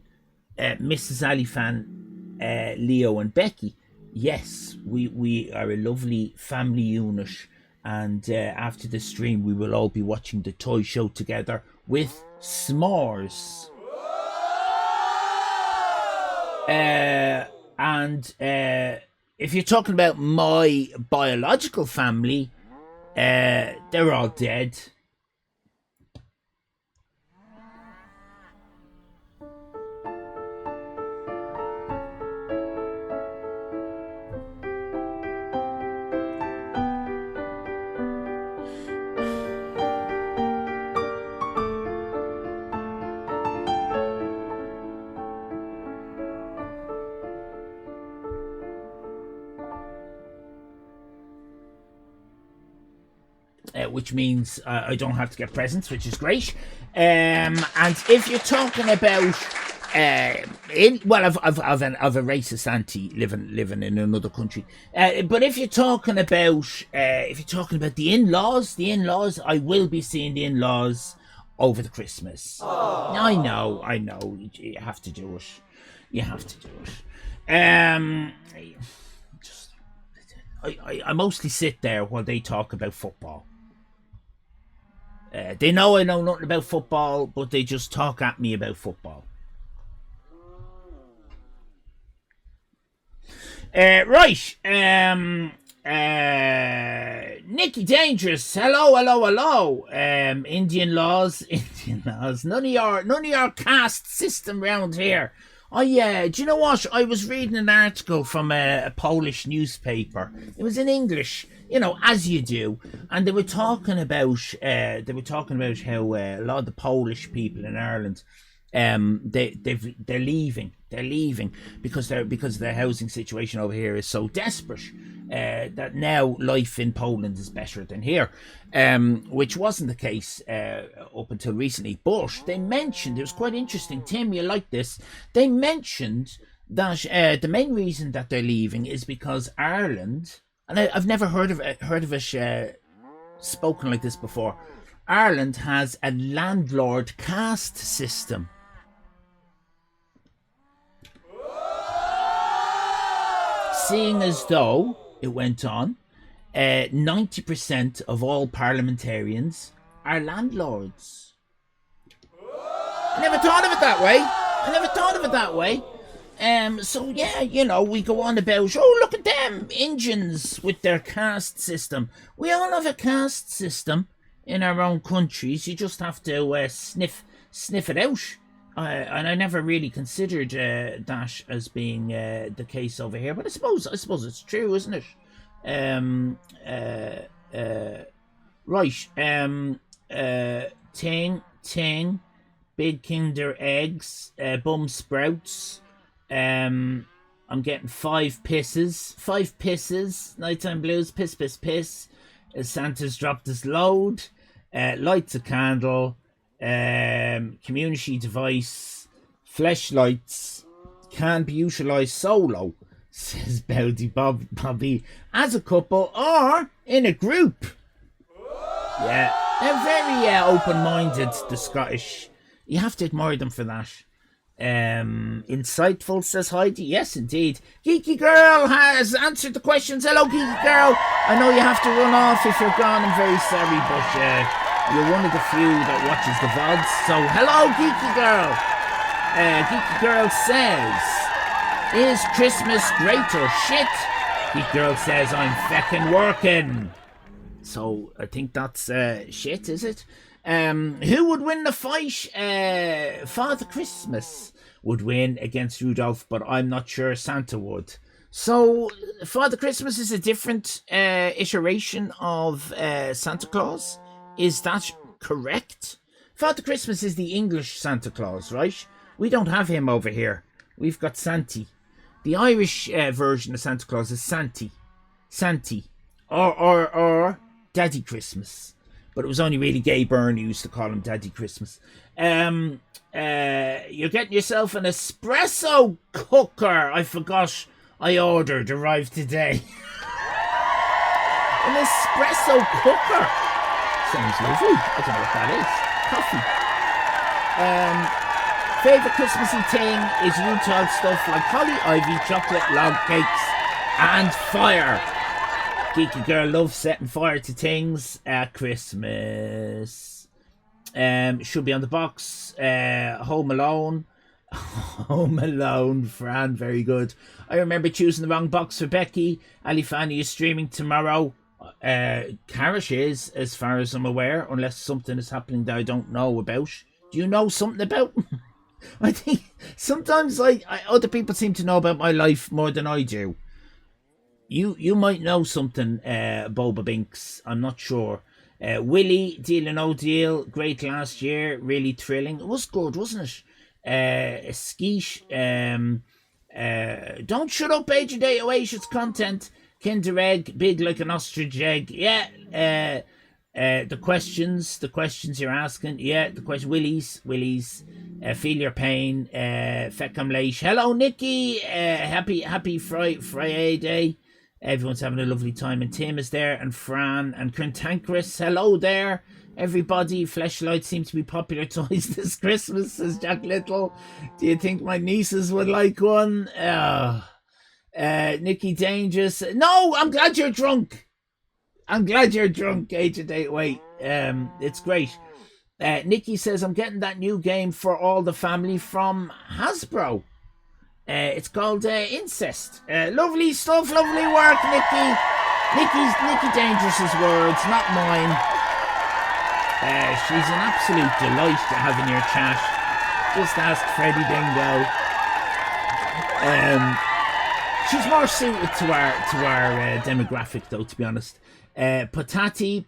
Mrs. Ali Fan, Leo and Becky, yes, we are a lovely family unit, And after the stream, we will all be watching the toy show together with s'mores. And if you're talking about my biological family, they're all dead. Which means I don't have to get presents, which is great. And if you're talking about, I've a racist auntie living in another country. But if you're talking about the in-laws, I will be seeing the in-laws over the Christmas. Aww. I know, you have to do it. I mostly sit there while they talk about football. They know I know nothing about football, but they just talk at me about football. Right. Nicky Dangerous. Hello. Indian laws. None of your caste system round here. Do you know what? I was reading an article from a Polish newspaper. It was in English, as you do, and they were talking about how a lot of the Polish people in Ireland, they're leaving because their housing situation over here is so desperate. That now life in Poland is better than here, which wasn't the case up until recently. But they mentioned, it was quite interesting, Tim, you like this, they mentioned that the main reason that they're leaving is because Ireland, and I've never heard of it spoken like this before, Ireland has a landlord caste system. Seeing as though, it went on, 90% of all parliamentarians are landlords. I never thought of it that way. So yeah, we go on about, look at them Indians with their caste system. We all have a caste system in our own countries. You just have to sniff it out. And I never really considered that as being the case over here, but I suppose it's true, isn't it? Right. Ting, big Kinder eggs, bum sprouts. I'm getting 5 pisses. Nighttime blues, piss. Santa's dropped his load. Lights a candle. Community device, fleshlights, can be utilised solo, says Bobby, as a couple or in a group. Yeah, they're very open-minded, the Scottish. You have to admire them for that. Insightful, says Heidi. Yes, indeed. Geeky Girl has answered the questions. Hello, Geeky Girl. I know you have to run off if you're gone. I'm very sorry, but you're one of the few that watches the VODs. So, hello, Geeky Girl. Geeky Girl says, is Christmas great or shit? Geeky Girl says, I'm feckin' working. So, I think that's shit, is it? Who would win the fight? Father Christmas would win against Rudolph, but I'm not sure Santa would. So, Father Christmas is a different iteration of Santa Claus. Is that correct? Father Christmas is the English Santa Claus, right? We don't have him over here. We've got Santy. The Irish version of Santa Claus is Santy, or Daddy Christmas. But it was only really Gay Byrne who used to call him Daddy Christmas. You're getting yourself an espresso cooker. I forgot I ordered. Arrived today. An espresso cooker. Sounds lovely. I don't know what that is. Coffee. Favourite Christmassy thing is Utah stuff like holly, ivy, chocolate, log cakes, and fire. Geeky girl loves setting fire to things at Christmas. Should be on the box. Home Alone. Home Alone, Fran, very good. I remember choosing the wrong box for Becky. Ali Fanny is streaming tomorrow. Karish is, as far as I'm aware, unless something is happening that I don't know about. Do you know something about? I think sometimes other people seem to know about my life more than I do. You might know something, Boba Binks. I'm not sure. Willie, Deal or No Deal, great last year, really thrilling. It was good, wasn't it? Skeesh, Don't Shut Up, Agent 808, it's content. Kinder Egg, Big Like an Ostrich Egg. Yeah, the questions you're asking. Yeah, the question. Willies, Feel Your Pain, Feckham Late. Hello, Nikki. Happy Friday Day. Everyone's having a lovely time, and Tim is there, and Fran, and Cantankerous. Hello there, everybody. Fleshlights seem to be popular toys this Christmas, says Jack Little. Do you think my nieces would like one? Nikki Dangerous. No, I'm glad you're drunk. Agent 808. It's great. Nikki says, I'm getting that new game for all the family from Hasbro. It's called Incest. Lovely stuff, lovely work, Nikki. Nikki Dangerous's words, not mine. She's an absolute delight to have in your chat. Just ask Freddie Dingo. She's more suited to our demographic, though, to be honest. Patati,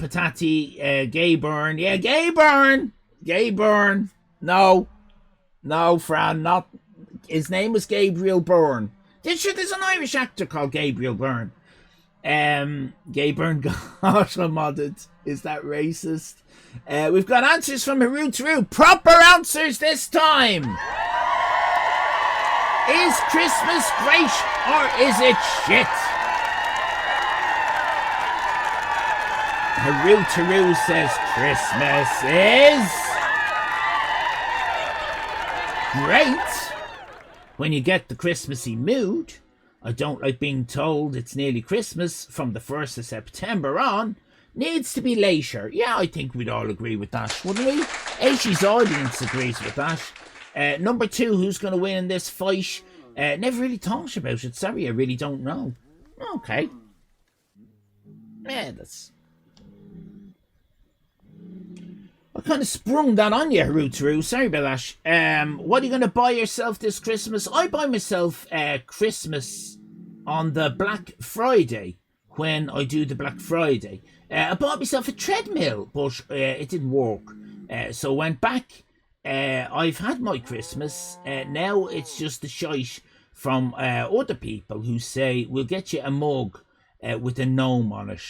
Gay Byrne. Yeah, Gay Byrne. No, Fran, not. His name was Gabriel Byrne. There's an Irish actor called Gabriel Byrne. Gay Byrne got modded. Is that racist? We've got answers from Haru Taru. Proper answers this time. Is Christmas great or is it shit? Haru Taru says Christmas is great when you get the Christmassy mood. I don't like being told it's nearly Christmas from the 1st of September on. Needs to be later. Yeah, I think we'd all agree with that, wouldn't we? Ashi's audience agrees with that. Number 2, who's going to win in this fight? Never really thought about it. Sorry, I really don't know. Okay. Yeah, that's... I kind of sprung that on you, Haru. Sorry about that. What are you going to buy yourself this Christmas? I buy myself Christmas on the Black Friday, when I do the Black Friday. I bought myself a treadmill, but it didn't work. So I went back. I've had my Christmas. Now it's just the shite from other people who say, we'll get you a mug with a gnome on it.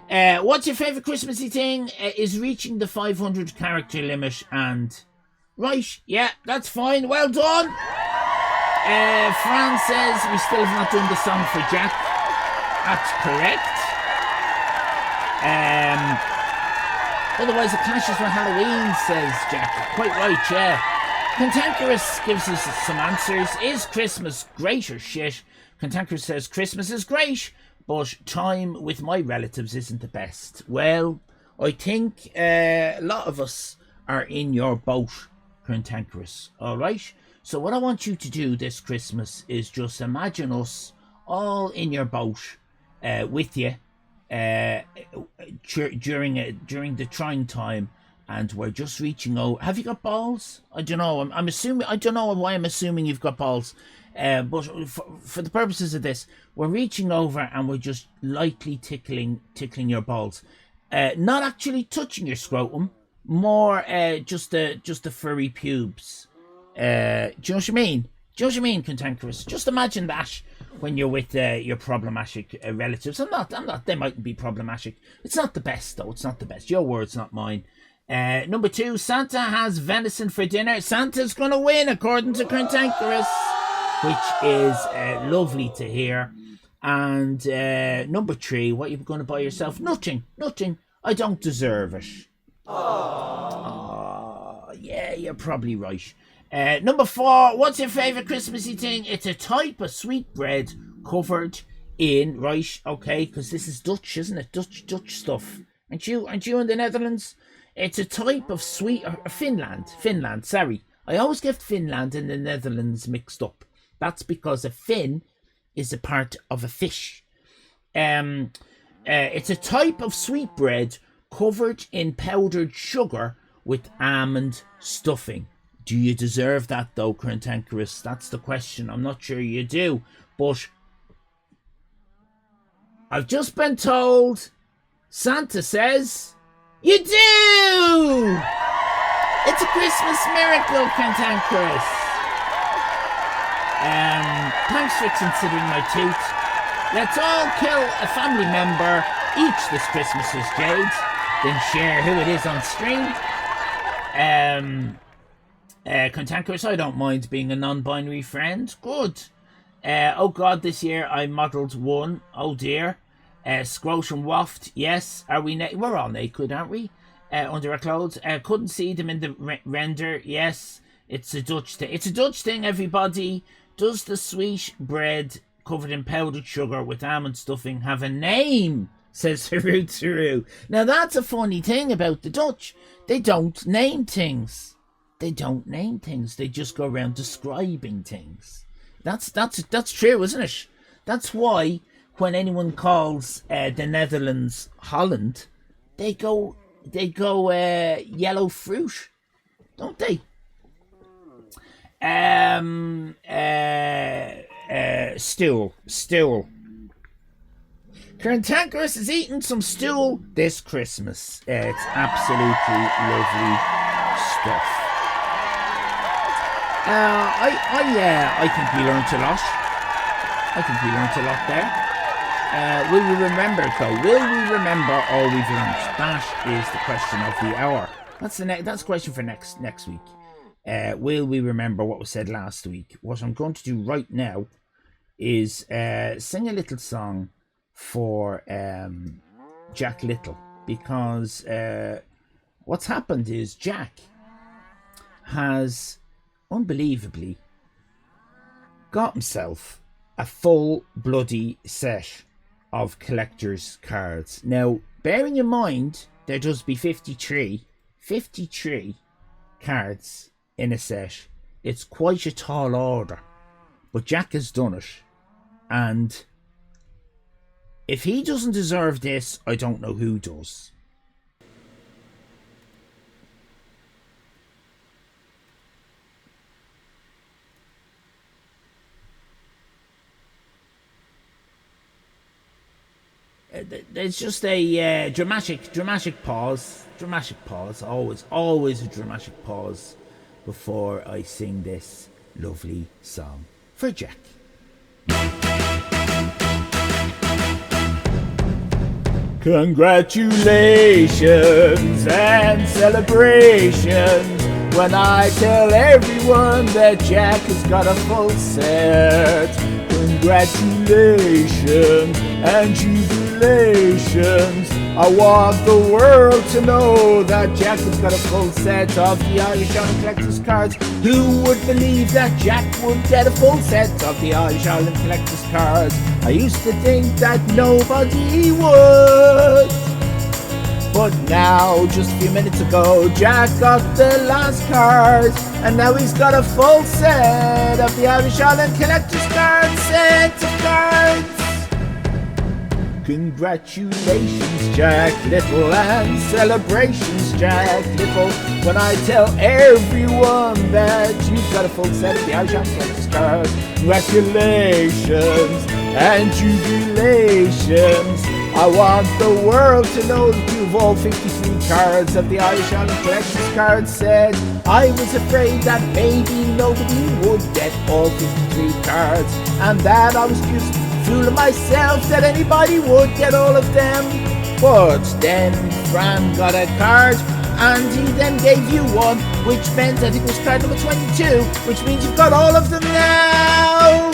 Yeah. What's your favourite Christmassy thing? Is reaching the 500 character limit and... Right, yeah, that's fine, well done! Fran says we still have not done the song for Jack. That's correct. Otherwise it clashes with Halloween, says Jack. Quite right, yeah. Cantankerous gives us some answers. Is Christmas great or shit? Cantankerous says Christmas is great, but time with my relatives isn't the best. Well, I think a lot of us are in your boat, Cantankerous. Alright? So what I want you to do this Christmas is just imagine us all in your boat with you during the trying time, and we're just reaching out. Have you got balls? I don't know. I'm assuming. I don't know why I'm assuming you've got balls. But for the purposes of this, we're reaching over and we're just lightly tickling your balls. Not actually touching your scrotum. More just the furry pubes. Do you know what I mean? Do you know what I mean, Cantankerous? Just imagine that when you're with your problematic relatives. I'm not. They mightn't be problematic. It's not the best, though. It's not the best. Your words, not mine. Number 2, Santa has venison for dinner. Santa's gonna win, according to Cantankerous, which is lovely to hear. And number 3, what are you going to buy yourself? Nothing. I don't deserve it. Oh, yeah, you're probably right. Number 4, what's your favourite Christmassy thing? It's a type of sweetbread covered in, right, okay, because this is Dutch, isn't it? Dutch stuff. Aren't you in the Netherlands? It's a type of Finland, sorry. I always get Finland and the Netherlands mixed up. That's because a fin is a part of a fish. It's a type of sweetbread covered in powdered sugar with almond stuffing. Do you deserve that though, Cantankerous? That's the question. I'm not sure you do, but I've just been told Santa says you do! It's a Christmas miracle, Cantankerous. Thanks for considering my toot. Let's all kill a family member each this Christmas with Jade, then share who it is on stream. Cantankerous, I don't mind being a non-binary friend. Good. Oh God, this year I modelled one. Oh dear. Scrotum waft. Yes. Are we naked? We're all naked, aren't we? Under our clothes. Couldn't see them in the render. Yes. It's a Dutch thing. It's a Dutch thing, everybody. Does the sweet bread covered in powdered sugar with almond stuffing have a name? Says Saru. Now that's a funny thing about the Dutch. They don't name things. They just go around describing things. That's true, isn't it? That's why when anyone calls the Netherlands Holland, they go yellow fruit, don't they? Stool. Cantankerous is eating some stool this Christmas. It's absolutely lovely stuff. I think we learnt a lot. there. Will we remember it though? Will we remember all we've learnt? That is the question of the hour. That's the question for next week. Will we remember what was said last week? What I'm going to do right now is sing a little song for Jack Little, because what's happened is Jack has unbelievably got himself a full bloody set of collector's cards. Now, bearing in mind there does be 53 cards in a set, it's quite a tall order, but Jack has done it, and if he doesn't deserve this, I don't know who does. There's just a dramatic pause. Always a dramatic pause before I sing this lovely song for Jack. Congratulations and celebrations when I tell everyone that Jack has got a full set. Congratulations and jubilations. I want the world to know that Jack has got a full set of the Irish Island Collector's cards. Who would believe that Jack would get a full set of the Irish Island Collector's cards? I used to think that nobody would, but now, just a few minutes ago, Jack got the last cards, and now he's got a full set of the Irish Island Collector's cards, set of cards. Congratulations, Jack Little, and celebrations, Jack Little, when I tell everyone that you've got a full set of the Irish Island Collector's cards. Congratulations and jubilations. I want the world to know that you've all 53 cards of the Irish Island Collector's card set. I was afraid that maybe nobody would get all 53 cards, and that I was just fooling myself that anybody would get all of them. But then Fran got a card, and he then gave you one, which meant I think it was card number 22, which means you've got all of them now.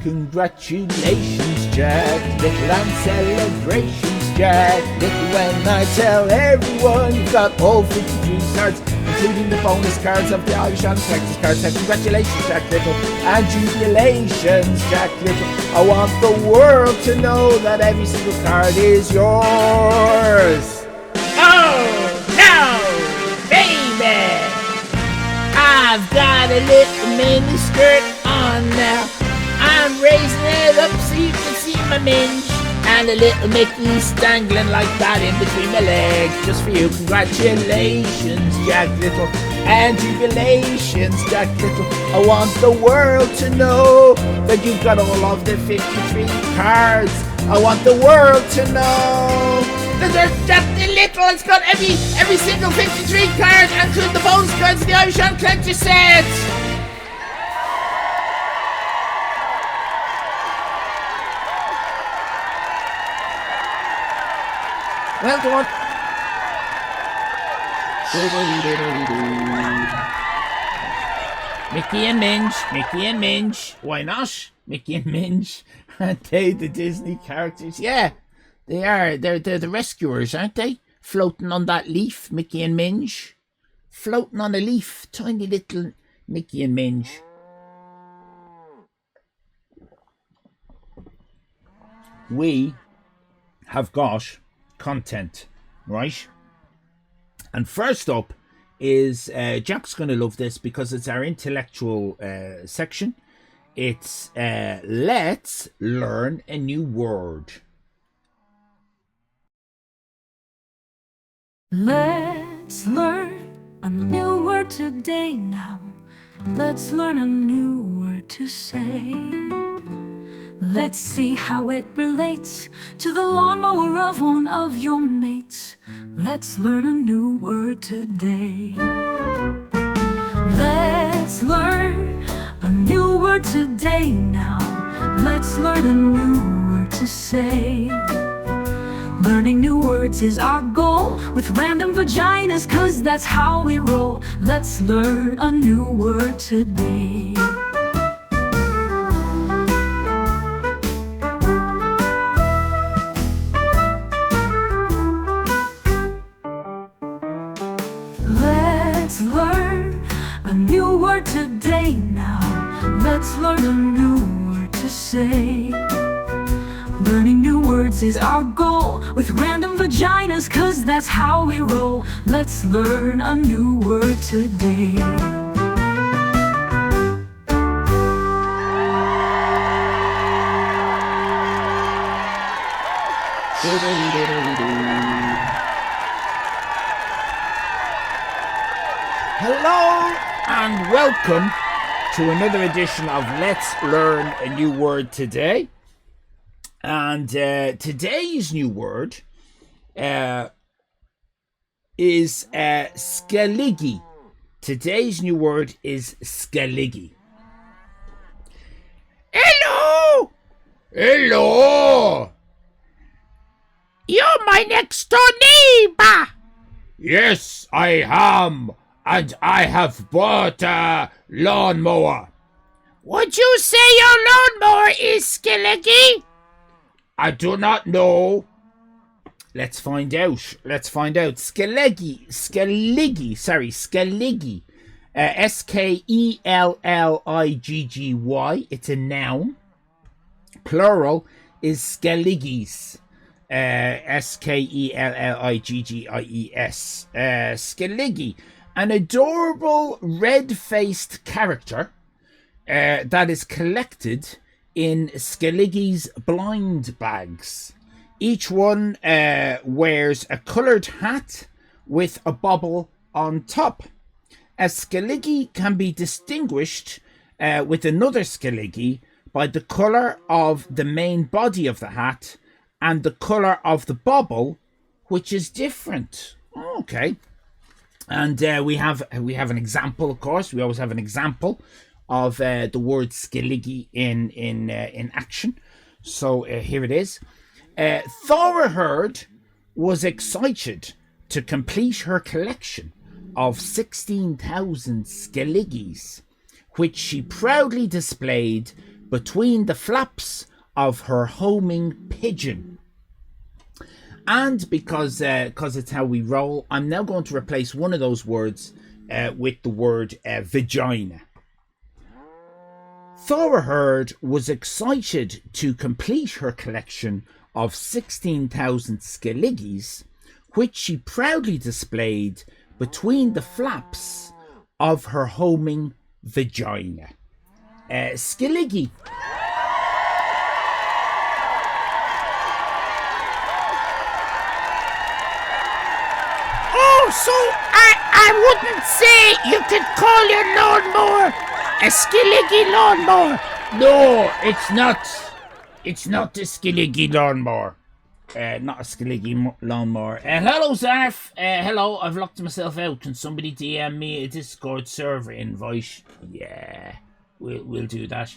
Congratulations, Jack Little, and celebrations Jack Little when I tell everyone you've got all 53 cards, including the bonus cards of the Irish and Texas cards. So congratulations, Jack Little, and jubilations, Jack Little. I want the world to know that every single card is yours. Oh, no, baby! I've got a little mini skirt on now. I'm raising it up so you can see my minge. And a little Mickey's dangling like that in between my legs. Just for you, congratulations, Jack Little. And jubilations, Jack Little. I want the world to know that you've got all of the 53 cards. I want the world to know that Jack Little has got every single 53 cards, including the bonus cards of the Irish and Collector sets. Well done. Mickey and Minge. Why not? Mickey and Minge. Aren't they the Disney characters? Yeah, they are. They're the rescuers, aren't they? Floating on that leaf, Mickey and Minge. Floating on a leaf, tiny little Mickey and Minge. We have got content, right? And first up is Jack's gonna love this because it's our intellectual section. It's let's learn a new word. Let's learn a new word today now. Let's learn a new word to say. Let's see how it relates to the lawnmower of one of your mates. Let's learn a new word today. Let's learn a new word today now. Let's learn a new word to say. Learning new words is our goal, with random vaginas, 'cause that's how we roll. Let's learn a new word today. Let's learn a new word today now. Let's learn a new word to say. Learning new words is our goal, with random vaginas, 'cause that's how we roll. Let's learn a new word today. Hello and welcome to another edition of Let's Learn a New Word Today. And today's new word is skellige. Today's new word is skellige. Hello! Hello! You're my next door neighbor! Yes, I am. And I have bought a lawnmower. Would you say your lawnmower is skellige? I do not know. Let's find out. Skellige. Skellige. Skelliggy. It's a noun. Plural is skelliggies. Skelliggies. Skellige. An adorable red-faced character that is collected in Skelliggy's blind bags. Each one wears a coloured hat with a bobble on top. A Skelliggy can be distinguished with another Skelliggy by the colour of the main body of the hat and the colour of the bobble, which is different. Okay. And we have an example, of course. We always have an example of the word skellige in action. So here it is. Thoraherd was excited to complete her collection of 16,000 skelliggies, which she proudly displayed between the flaps of her homing pigeon. And because it's how we roll, I'm now going to replace one of those words with the word vagina. Thora Hird was excited to complete her collection of 16,000 skeliggies, which she proudly displayed between the flaps of her homing vagina. Skeliggy. Oh, so I wouldn't say you could call your lawnmower a skilliggy lawnmower. No, it's not. It's not a skilliggy lawnmower. Not a skilliggy lawnmower. Hello, Zarf. Hello, I've locked myself out. Can somebody DM me a Discord server invite? Yeah, we'll do that.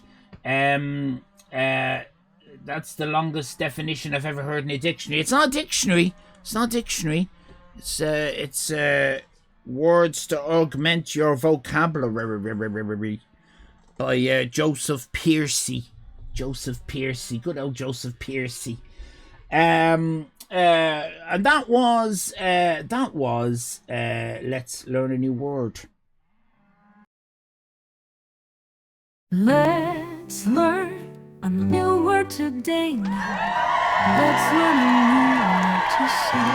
That's the longest definition I've ever heard in a dictionary. It's not a dictionary. It's not a dictionary. It's words to augment your vocabulary by Joseph Piercy. Joseph Piercy, good old Joseph Piercy. And that was let's learn a new word. Let's learn a new word today now. Let's learn a new word to say.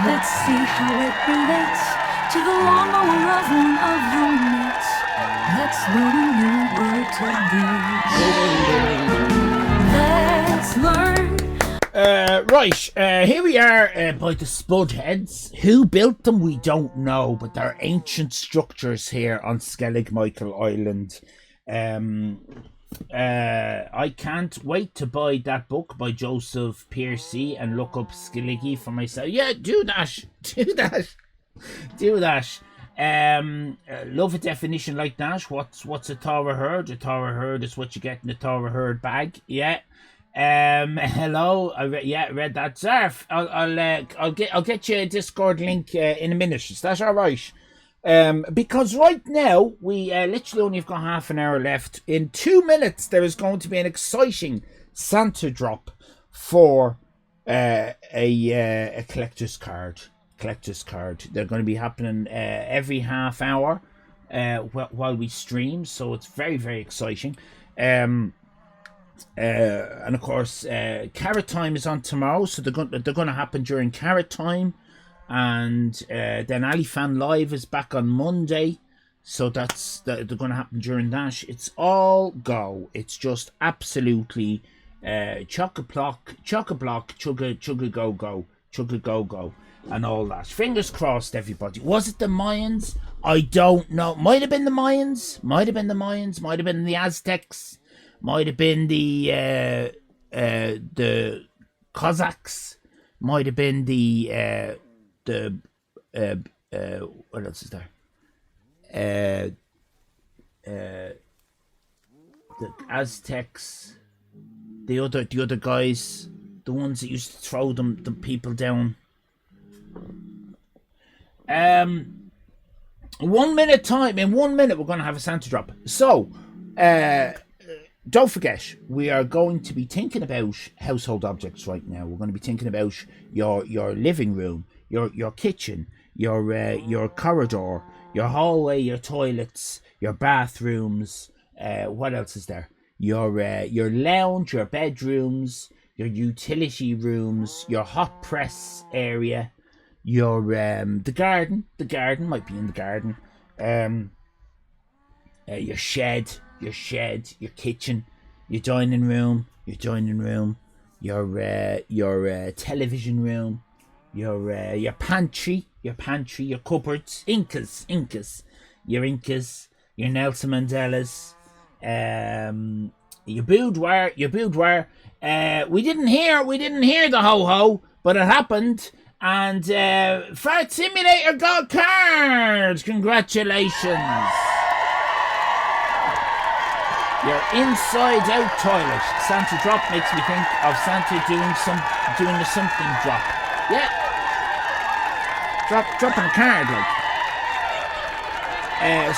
Let's see how it relates to the lawnmower of one of your mates. Let's learn a new word today. Let's learn. Right, here we are by the Spudheads. Who built them, we don't know, but they're ancient structures here on Skellig Michael Island. I can't wait to buy that book by Joseph Piercy and look up Skilliggy for myself. Yeah, do that. Love a definition like that. What's a Thora Hird? A Thora Hird is what you get in a Thora Hird bag. Yeah. Hello. Read that. Zarf, I'll get you a Discord link in a minute. Is that all right? Because right now we literally only have got half an hour left. In 2 minutes there is going to be an exciting Santa drop for a collector's card. They're going to be happening every half hour while we stream, so it's very, very exciting. And of course, Carrot Time is on tomorrow, so they're going to happen during Carrot Time. And then Alifan Live is back on Monday, so they're going to happen during that. It's all go. It's just absolutely chock-a-block, chugga-go-go, and all that. Fingers crossed, everybody. Was it the Mayans? I don't know. Might have been the Mayans. Might have been the Aztecs. Might have been the Cossacks. Might have been the what else is there? The Aztecs, the other guys, the ones that used to throw the people down. 1 minute time. In 1 minute, we're going to have a Santa drop. So, don't forget, we are going to be thinking about household objects right now. We're going to be thinking about your living room, your kitchen, your corridor, your hallway, your toilets, your bathrooms. What else is there? Your lounge, your bedrooms, your utility rooms, your hot press area, your the garden. The garden might be in the garden. Your shed, your kitchen, your dining room, your television room, your pantry, your cupboards, Incas, your Nelson Mandelas, your boudoir. We didn't hear the ho-ho, but it happened. And Flight Simulator got cards. Congratulations. Your inside-out toilet. Santa drop makes me think of Santa doing a something drop. Yeah. Dropping a card, like.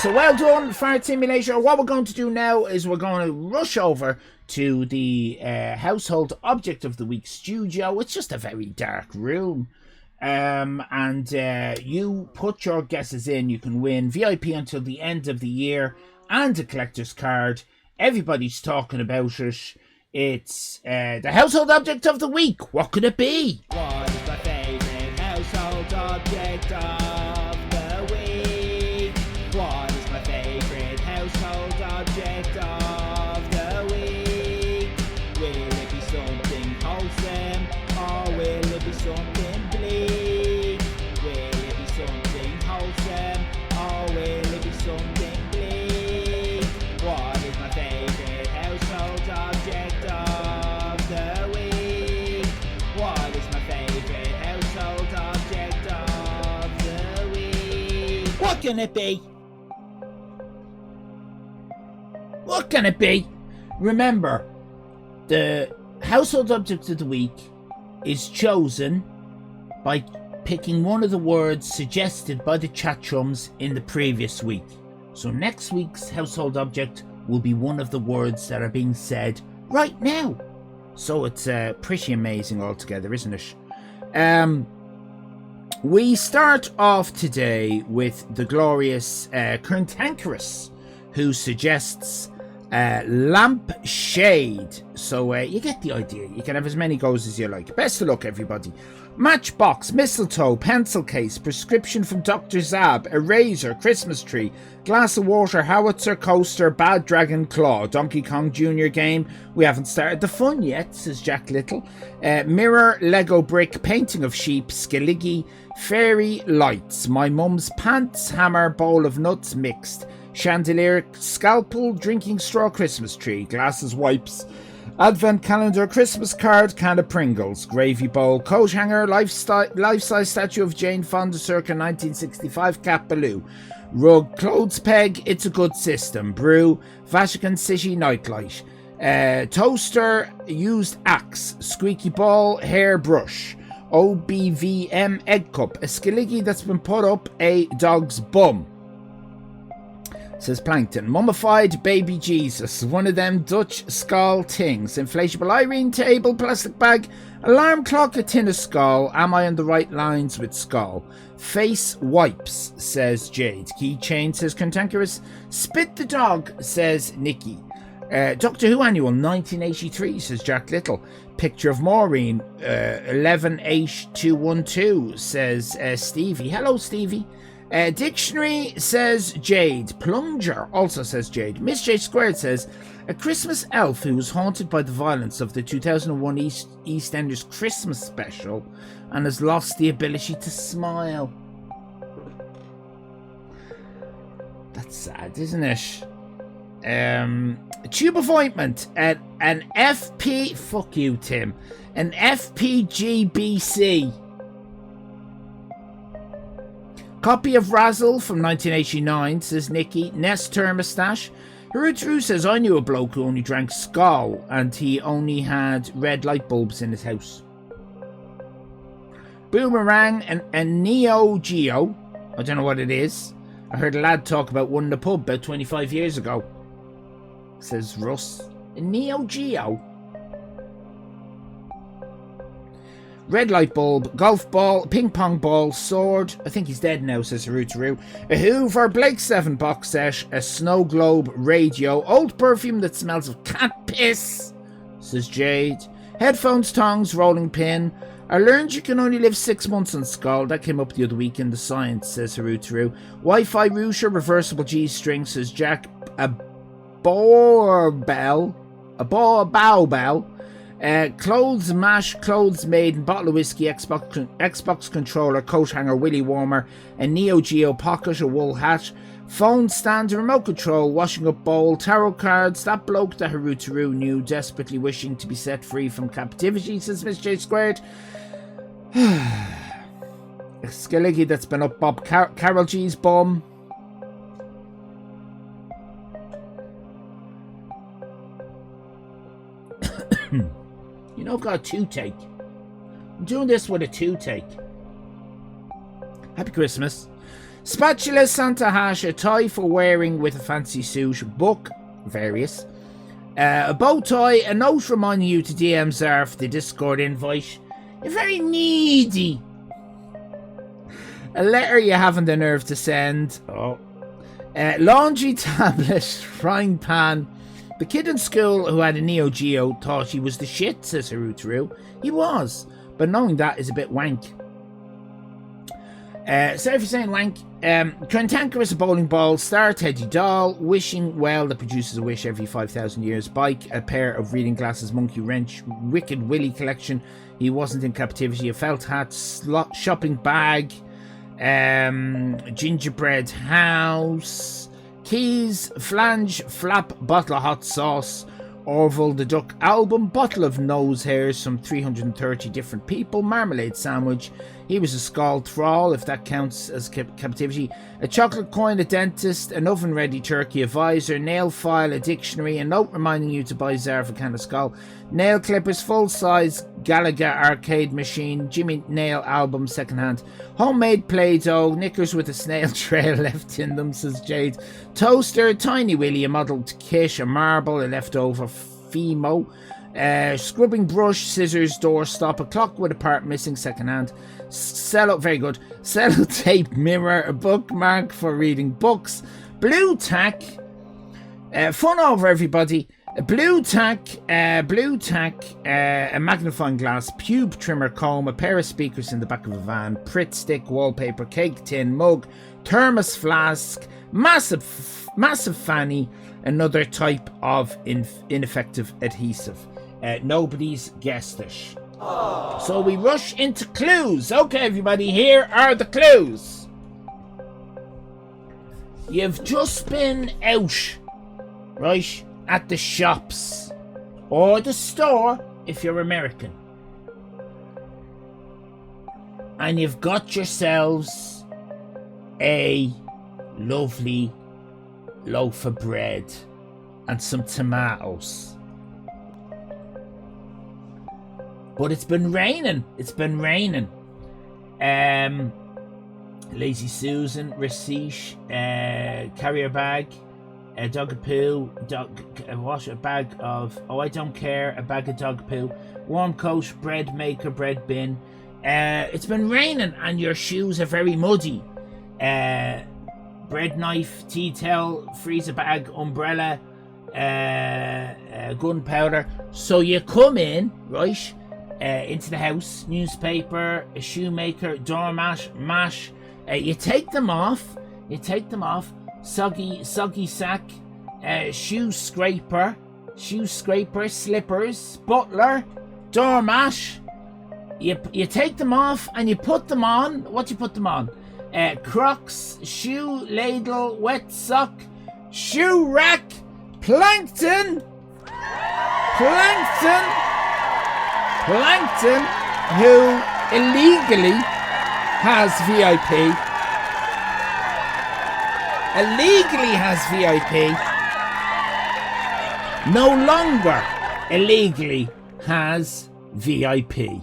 So well done, Fart Simulator. What we're going to do now is we're going to rush over to the household object of the week studio. It's just a very dark room. And you put your guesses in. You can win VIP until the end of the year and a collector's card. Everybody's talking about it. It's the household object of the week. What could it be? What is my favourite household object of the week? What is my favourite household object of the week? Will it be something wholesome or will it be something bleak? Will it be something wholesome or will it be something bleak? What is my favourite household object of the week? What is my favourite household object of the week? What can it be? What can it be? Remember, the household object of the week is chosen by picking one of the words suggested by the chat chums in the previous week. So next week's household object will be one of the words that are being said right now. So it's pretty amazing altogether, isn't it? We start off today with the glorious Cantankerous, who suggests lampshade. So you get the idea. You can have as many goes as you like. Best of luck, everybody. Matchbox, mistletoe, pencil case, prescription from Dr. Zab, eraser, Christmas tree, glass of water, howitzer, coaster, bad dragon claw, Donkey Kong Jr. game. We haven't started the fun yet, says Jack Little. Mirror, Lego brick, painting of sheep, skilliggy, fairy lights, my mum's pants, hammer, bowl of nuts mixed, chandelier, scalpel, drinking straw, Christmas tree, glasses, wipes, advent calendar, Christmas card, can of Pringles, gravy bowl, coat hanger, life-size statue of Jane Fonda circa 1965, cat baloo, rug, clothes peg, it's a good system, brew, Vatican City nightlight, toaster, used axe, squeaky ball, hair brush, OBVM egg cup, a skilliggy that's been put up a dog's bum, says Plankton. Mummified baby Jesus, one of them Dutch skull things, inflatable Irene table, plastic bag, alarm clock, a tin of skull, am I on the right lines with skull, face wipes, says Jade, keychain, says Cantankerous, spit the dog, says Nikki, Doctor Who Annual 1983, says Jack Little, picture of Maureen, 118212, says Stevie, hello Stevie. Dictionary, says Jade. Plunger, also says Jade. Miss J Squared says, a Christmas elf who was haunted by the violence of the 2001 EastEnders Christmas special and has lost the ability to smile. That's sad, isn't it? Tube of ointment, an FP... Fuck you, Tim. An FPGBC. Copy of Razzle from 1989, says Nikki. Nest Thermostash. Harutru says, I knew a bloke who only drank Skull and he only had red light bulbs in his house. Boomerang and Neo Geo. I don't know what it is. I heard a lad talk about one in the pub about 25 years ago, says Russ. Neo Geo. Red light bulb, golf ball, ping pong ball, sword. I think he's dead now, says Harutru. A Hoover, Blake 7 box set, a snow globe, radio, old perfume that smells of cat piss, says Jade. Headphones, tongs, rolling pin. I learned you can only live 6 months on Skull. That came up the other week in the science, says Harutru. Wi-Fi router, reversible G-string, says Jack. A bow bell. Clothes mash, clothes made, bottle of whiskey, Xbox controller, coat hanger, willy warmer, a Neo Geo pocket, a wool hat, phone stand, remote control, washing up bowl, tarot cards, that bloke that Haruturu knew, desperately wishing to be set free from captivity, says Miss J Squared. A skilliggy that's been up Bob Carol G's bum. You know, I've got a toothache. I'm doing this with a toothache. Happy Christmas. Spatula, Santa hat, a tie for wearing with a fancy suit, book, various, a bow tie, a note reminding you to DM Zarf the Discord invite. You're very needy. A letter you haven't the nerve to send. Laundry tablet, frying pan. The kid in school who had a Neo Geo thought he was the shit, says Harutoru. He was, but knowing that is a bit wank. Sorry for saying wank. Cantankerous, a bowling ball. Star Teddy doll. Wishing well that produces a wish every 5,000 years. Bike, a pair of reading glasses. Monkey wrench. Wicked Willy collection. He wasn't in captivity. A felt hat. Shopping bag. Gingerbread house. Keys. Flange. Flap. Bottle of hot sauce. Orville the Duck album, bottle of nose hairs from 330 different people, marmalade sandwich. He was a scald thrall, if that counts as captivity. A chocolate coin, a dentist, an oven-ready turkey, a visor, nail file, a dictionary, a note reminding you to buy Zarf a can of skull, nail clippers, full-size Galaga arcade machine, Jimmy Nail album second-hand, homemade Play-Doh, knickers with a snail trail left in them, says Jade, toaster, Tiny Willy, a modelled kish, a marble, a leftover Fimo, scrubbing brush, scissors, doorstop, a clock with a part missing second-hand, very good, sellotape mirror, a bookmark for reading books, blue tack, fun over everybody, a blue tack, a magnifying glass, pube trimmer comb, a pair of speakers in the back of a van, Pritt stick, wallpaper, cake tin, mug, thermos flask, massive fanny, another type of ineffective adhesive. Nobody's guessed it. So we rush into clues. Okay, everybody, here are the clues. You've just been out, right, at the shops or the store if you're American, and you've got yourselves a lovely loaf of bread and some tomatoes. But it's been raining. Lazy Susan, receipt, carrier bag, a dog of poo, a bag of, I don't care, a bag of dog poo, warm coat, bread maker, bread bin. It's been raining and your shoes are very muddy. Bread knife, tea towel, freezer bag, umbrella, gunpowder. So you come in, right, into the house, newspaper, a shoemaker, doormat, mash. You take them off, soggy sack, shoe scraper, slippers, butler, doormat. You take them off and you put them on. What do you put them on? Crocs, shoe ladle, wet sock, shoe rack, plankton, who illegally has VIP. No longer illegally has VIP.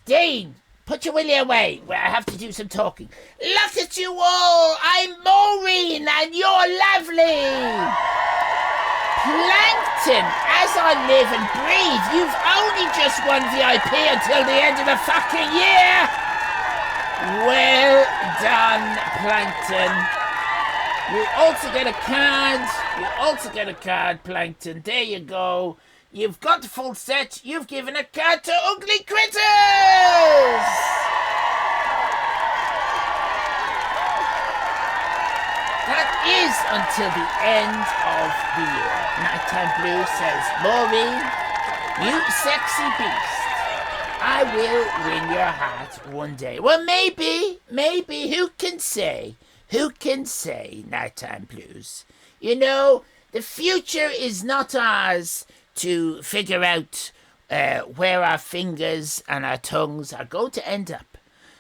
Dean, put your willy away. I have to do some talking. Look at you all. I'm Maureen and you're lovely. Plankton, as I live and breathe, you've only just won VIP until the end of the fucking year. Well done, Plankton. You also get a card. Plankton. There you go. You've got the full set. You've given a card to Ugly Critters! That is until the end of the year. Nighttime Blue says, Maureen, you sexy beast, I will win your heart one day. Well, maybe, who can say? Who can say, Nighttime Blues? You know, the future is not ours to figure out where our fingers and our tongues are going to end up.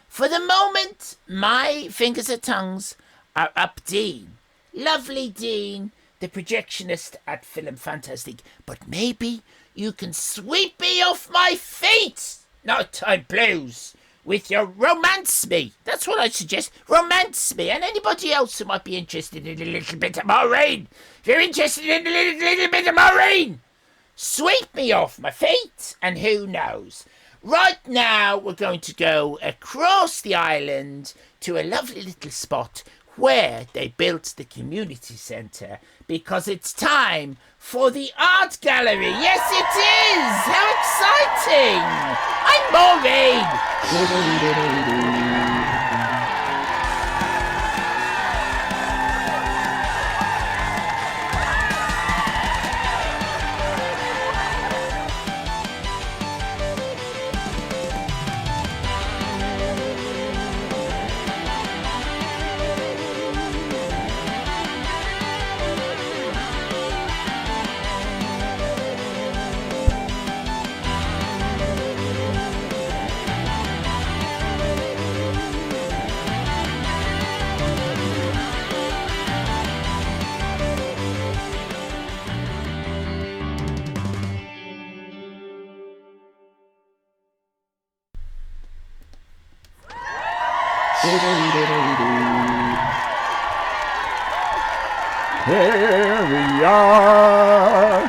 For the moment, my fingers and tongues are up Dean. Lovely Dean, the projectionist at Film Fantastic. But maybe you can sweep me off my feet, Nighttime Blues, with your Romance Me. That's what I suggest. Romance Me. And anybody else who might be interested in a little bit of Maureen. If you're interested in a little bit of Maureen, sweep me off my feet, and who knows. Right now, we're going to go across the island to a lovely little spot where they built the community centre, because it's time for the art gallery. Yes, it is! How exciting! I'm Maureen! Here we are.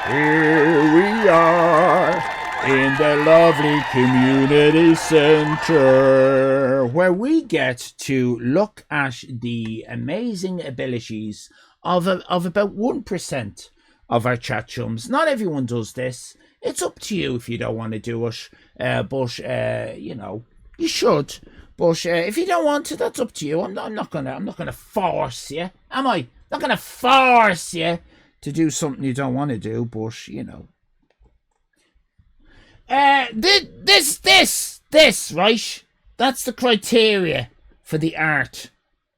Here we are in the lovely community center, where we get to look at the amazing abilities of about 1% of our chat chums. Not everyone does this. It's up to you if you don't want to do it, but you know, you should. But if you don't want to, that's up to you. I'm not gonna force you, am I? Not gonna force you to do something you don't want to do. But you know, this right? That's the criteria for the art.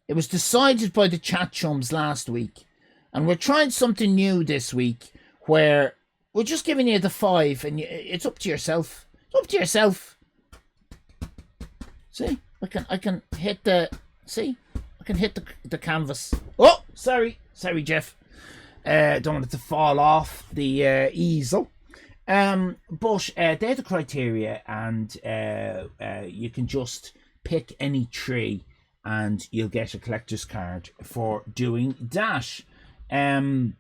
It was decided by the chat chums last week, and we're trying something new this week, where we're just giving you the 5, and it's up to yourself. It's up to yourself. See, I can hit the the canvas. Oh, sorry, Jeff. Don't want it to fall off the easel. But they're the criteria, and you can just pick any tree, and you'll get a collector's card for doing that. I'm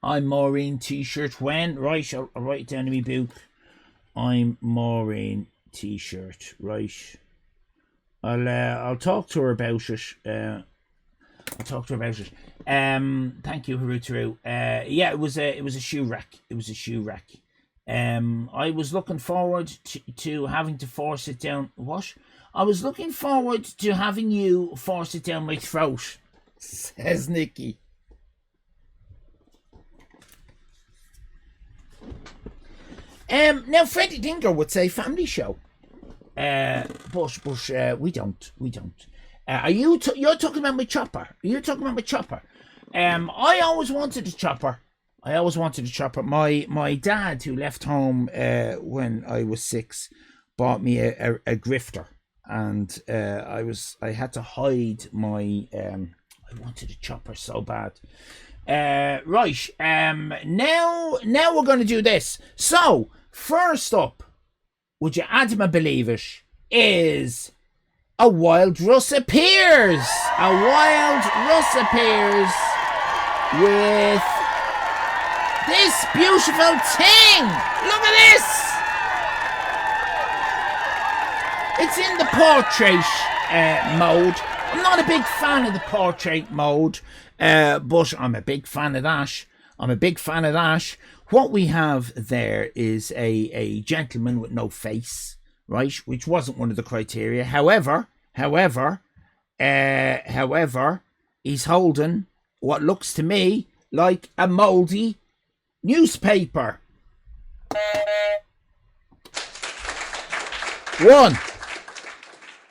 Maureen T-shirt. When? Right, I'll write it down in my book. I'm Maureen T-shirt. Right. I'll talk to her about it. Thank you, Harutaru. Yeah, it was a shoe rack. I was looking forward to having to force it down. What? I was looking forward to having you force it down my throat, says Nikki. Now Freddie Dinger would say family show. But we don't. Are you? You're talking about my chopper. Are you talking about my chopper? I always wanted a chopper. My dad, who left home when I was 6, bought me a grifter, and I had to hide my. I wanted a chopper so bad. Right. Now we're going to do this. So first up, would you Adam believe it, is a wild Russ appears. A wild Russ appears with this beautiful thing. Look at this. It's in the portrait mode. I'm not a big fan of the portrait mode, but I'm a big fan of that. I'm a big fan of that. What we have there is a gentleman with no face, right? Which wasn't one of the criteria. However, he's holding what looks to me like a mouldy newspaper. One.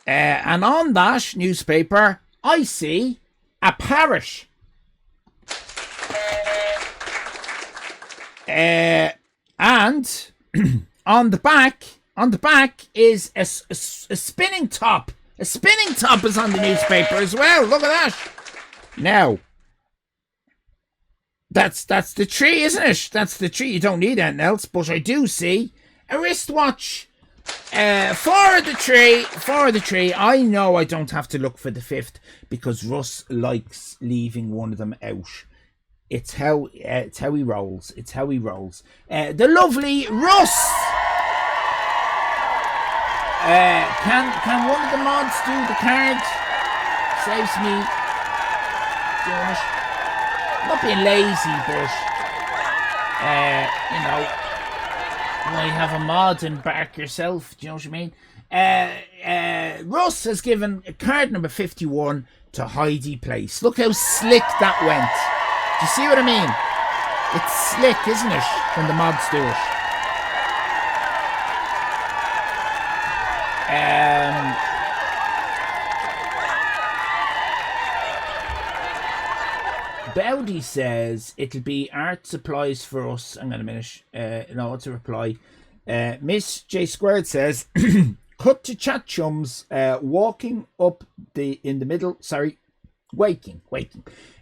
And on that newspaper, I see a parrot. And on the back is a spinning top. A spinning top is on the newspaper as well. Look at that. Now, that's the tree, isn't it? That's the tree. You don't need anything else. But I do see a wristwatch. For the tree. I know I don't have to look for the fifth because Russ likes leaving one of them out. It's how he rolls. It's how he rolls. The lovely Russ. Can one of the mods do the card? Saves me doing it. I'm not being lazy, but you know, why have a mod and bark yourself? Do you know what I mean? Russ has given card number 51 to Heidi Place. Look how slick that went. Do you see what I mean? It's slick, isn't it, when the mods do it? Bowdy says it'll be art supplies for us. Hang on a minute. No, it's a reply. Miss J Squared says cut to chat chums walking up in the middle. Sorry, waking.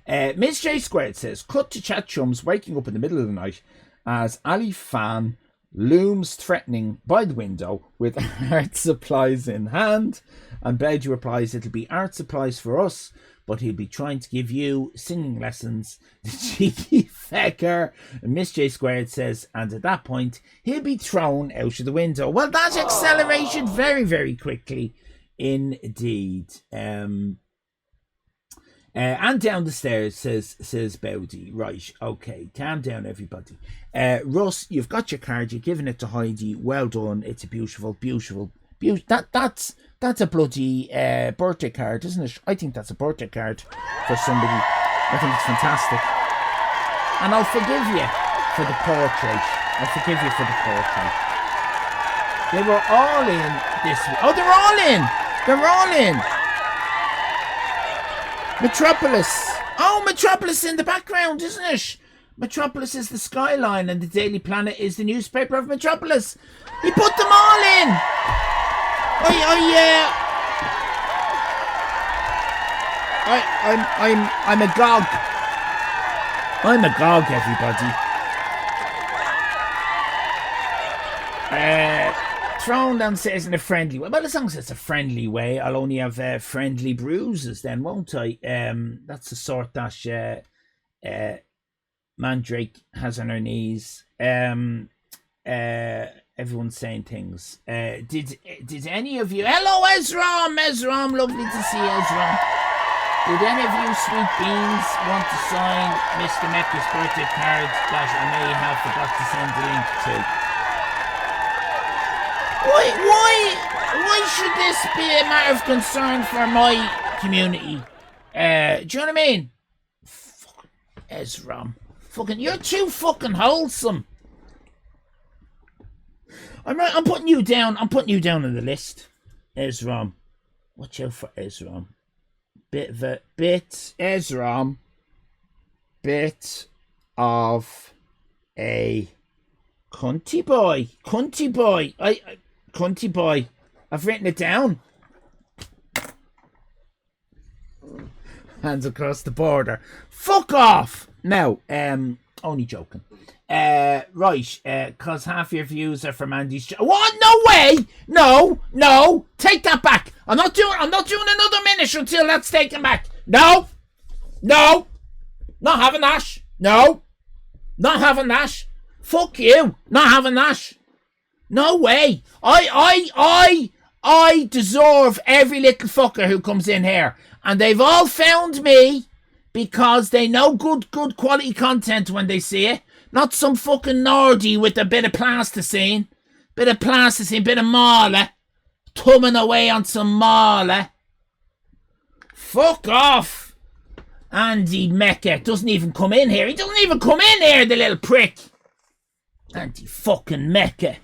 Miss J Squared says cut to chat chums waking up in the middle of the night as Ali Fan looms threatening by the window with art supplies in hand. And Bowdy replies it'll be art supplies for us, but he'll be trying to give you singing lessons, the cheeky fecker. And Miss J Squared says, and at that point, he'll be thrown out of the window. Well, that accelerated very, very quickly indeed. And down the stairs, says Bowdy. Right, okay, calm down, everybody. Russ, you've got your card, you're giving it to Heidi. Well done. It's a beautiful. That's a bloody birthday card, isn't it? I think that's a birthday card for somebody. I think it's fantastic. And I'll forgive you for the portrait. They were all in this week. Oh, they're all in. Metropolis. Oh, Metropolis in the background, isn't it? Metropolis is the skyline and the Daily Planet is the newspaper of Metropolis. He put them all in. I'm agog. I'm agog, everybody. Thrown downstairs in a friendly way. Well, as long as it's a friendly way, I'll only have friendly bruises then, won't I? That's the sort that Mandrake has on her knees. Everyone's saying things. Did any of you... Hello, Ezram, lovely to see Ezram. Did any of you sweet beans want to sign Mr. Mecca's birthday card that I may have forgot to send the link to? Why should this be a matter of concern for my community? Do you know what I mean? Fucking Ezram. You're too fucking wholesome. I'm putting you down. I'm putting you down on the list, Ezram. Watch out for Ezram. Bit Ezram. Bit of a cunty boy. Cunty boy. I've written it down. Hands across the border. Fuck off. Now, only joking. Right, cause half your views are from Andy's. What? No way! No! Take that back. I'm not doing another minute until that's taken back. No! Not having that. No! Not having that. Fuck you. Not having that. No way. I deserve every little fucker who comes in here, and they've all found me because they know good quality content when they see it. Not some fucking Nordy with a bit of plasticine. Bit of Marla. Tumming away on some Marla. Fuck off. Andy Mecca doesn't even come in here. He doesn't even come in here, the little prick. Andy fucking Mecca.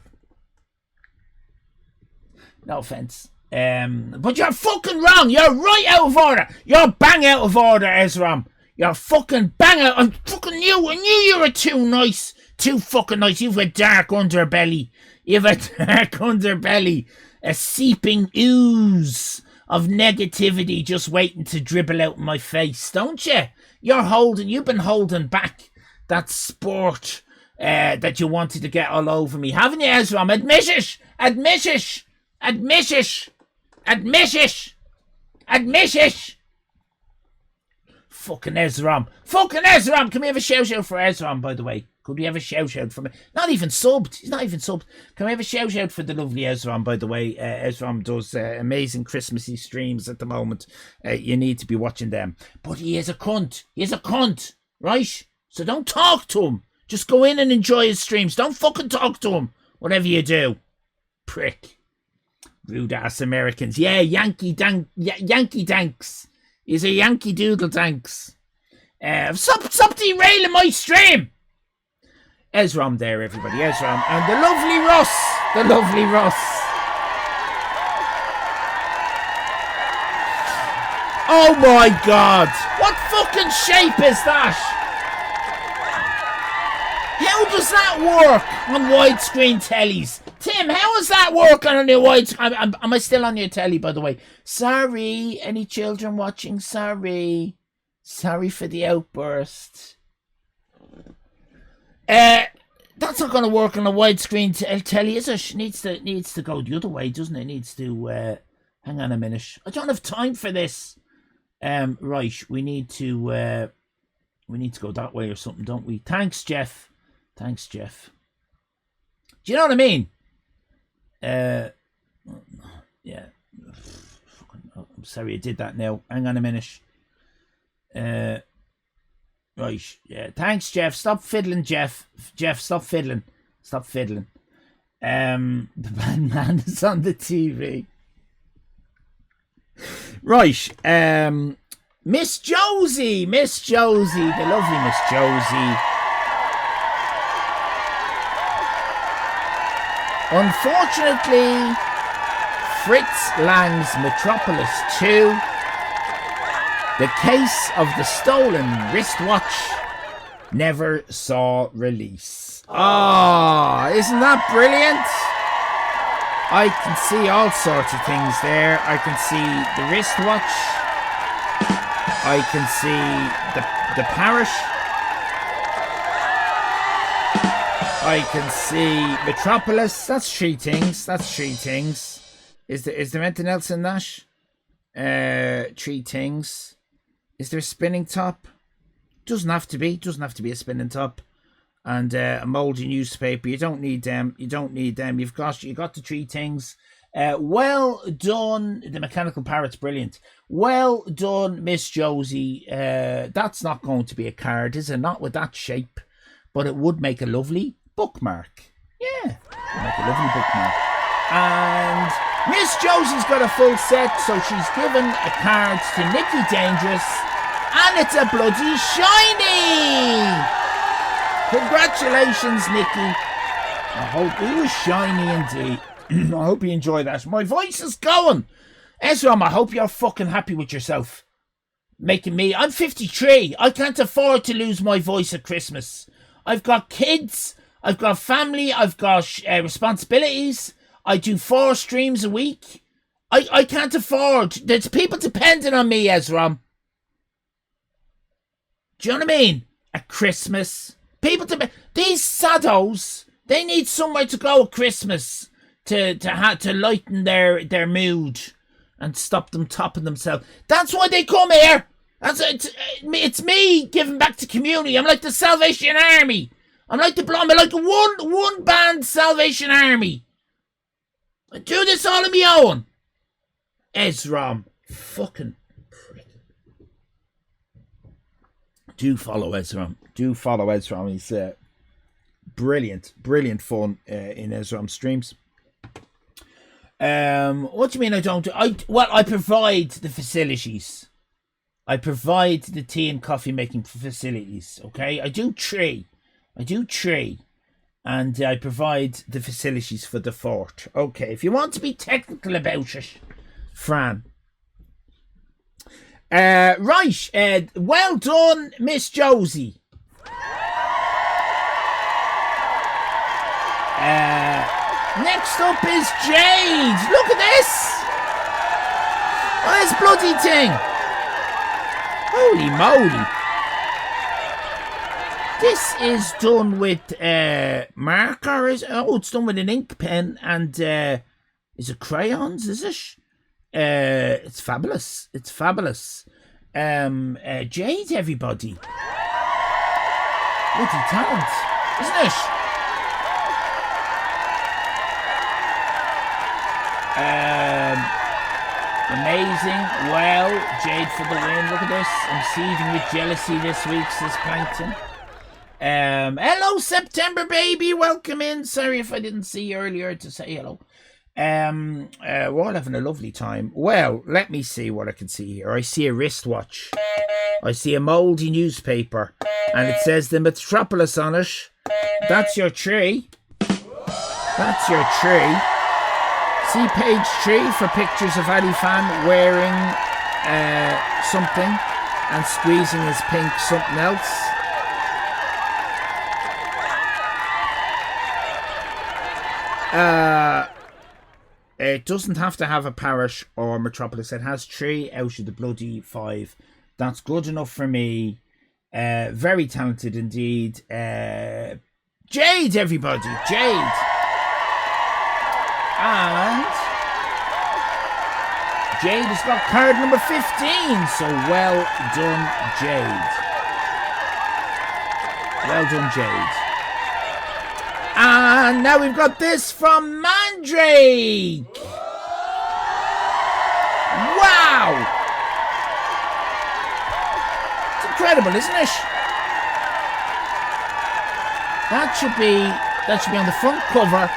No offence. But you're fucking wrong. You're right out of order. You're bang out of order, Ezram. You're fucking bang out. I knew you were too nice. Too fucking nice. You've a dark underbelly. You've a dark underbelly. A seeping ooze of negativity just waiting to dribble out in my face, don't you? You've been holding back that sport that you wanted to get all over me, haven't you, Ezram? Admit it! Admit it! Admit it! Admit it! Admit it! Fucking Ezram. Fucking Ezram! Can we have a shout out for Ezram, by the way? Could we have a shout out for me? Not even subbed. He's not even subbed. Can we have a shout out for the lovely Ezram, by the way? Ezram does amazing Christmassy streams at the moment. You need to be watching them. But he is a cunt. He is a cunt, right? So don't talk to him. Just go in and enjoy his streams. Don't fucking talk to him, whatever you do. Prick. Rude ass Americans. Yeah, Yankee Danks. He's a Yankee Doodle Danks. Stop derailing my stream. Ezram there, everybody. Ezram. And the lovely Russ. The lovely Russ. Oh my God. What fucking shape is that? How does that work on widescreen tellies? Tim, how does that work on a new widescreen? Am I still on your telly, by the way? Sorry, any children watching? Sorry. Sorry for the outburst. That's not going to work on a widescreen telly, is it? It needs to go the other way, doesn't it? It needs to, hang on a minute. I don't have time for this. Right, we need to go that way or something, don't we? Thanks, Jeff. Thanks, Jeff. Do you know what I mean? Yeah. I'm sorry I did that now. Hang on a minute. Right, yeah. Thanks, Jeff. Stop fiddling, Jeff. Jeff, stop fiddling. Stop fiddling. The man is on the TV. Right. Miss Josie. The lovely Miss Josie. Unfortunately, Fritz Lang's Metropolis 2, the case of the stolen wristwatch, never saw release. Ah, isn't that brilliant? I can see all sorts of things there. I can see the wristwatch. I can see the parrot. I can see Metropolis. That's three things. Is there anything else in that? Three things. Is there a spinning top? Doesn't have to be a spinning top. And a mouldy newspaper. You don't need them. You've got the three things. Well done. The mechanical parrot's brilliant. Well done, Miss Josie. That's not going to be a card, is it? Not with that shape. But it would make a lovely bookmark. Yeah, make a lovely bookmark. And Miss Josie's got a full set, so she's given a card to Nikki Dangerous, and it's a bloody shiny! Congratulations, Nikki. I hope it was shiny indeed. I hope you enjoy that. My voice is going. Ezram, I hope you're fucking happy with yourself. I'm 53. I can't afford to lose my voice at Christmas. I've got kids. I've got family. I've got responsibilities. I do 4 streams a week. I can't afford. There's people depending on me, Ezram. Do you know what I mean? At Christmas. These saddos, they need somewhere to go at Christmas to lighten their mood and stop them topping themselves. That's why they come here. It's me giving back to community. I'm like the Salvation Army. I'm like a one band Salvation Army. I do this all on my own. Ezram, fucking prick. Do follow Ezra. Do follow Ezra. He's brilliant fun in Ezra streams. What do you mean I don't? I provide the facilities. I provide the tea and coffee making facilities. Okay, I do tree, and I provide the facilities for the fort. Okay, if you want to be technical about it, Fran. Right. Well done, Miss Josie. Next up is Jade. Look at this. Oh, this bloody thing. Holy moly. This is done with marker. It's done with an ink pen and is it crayons, is it? It's fabulous. It's fabulous. Jade, everybody. Bloody talent, isn't it? Amazing. Well, Jade for the win. Look at this. I'm seething with jealousy this week, says Plankton. Hello, September baby. Welcome in. Sorry if I didn't see you earlier to say hello. We're all having a lovely time. Well, let me see what I can see here. I see a wristwatch. I see a mouldy newspaper. And it says the Metropolis on it. That's your tree. That's your tree. See page 3 for pictures of Ali Fan wearing something and squeezing his pink something else. It doesn't have to have a parish or metropolis. It has 3 out of the bloody 5. That's good enough for me. Very talented indeed. Jade, everybody. Jade. And Jade has got card number 15. So well done, Jade. Well done, Jade. And now we've got this from Mandrake. Wow. It's incredible, isn't it? That should be on the front cover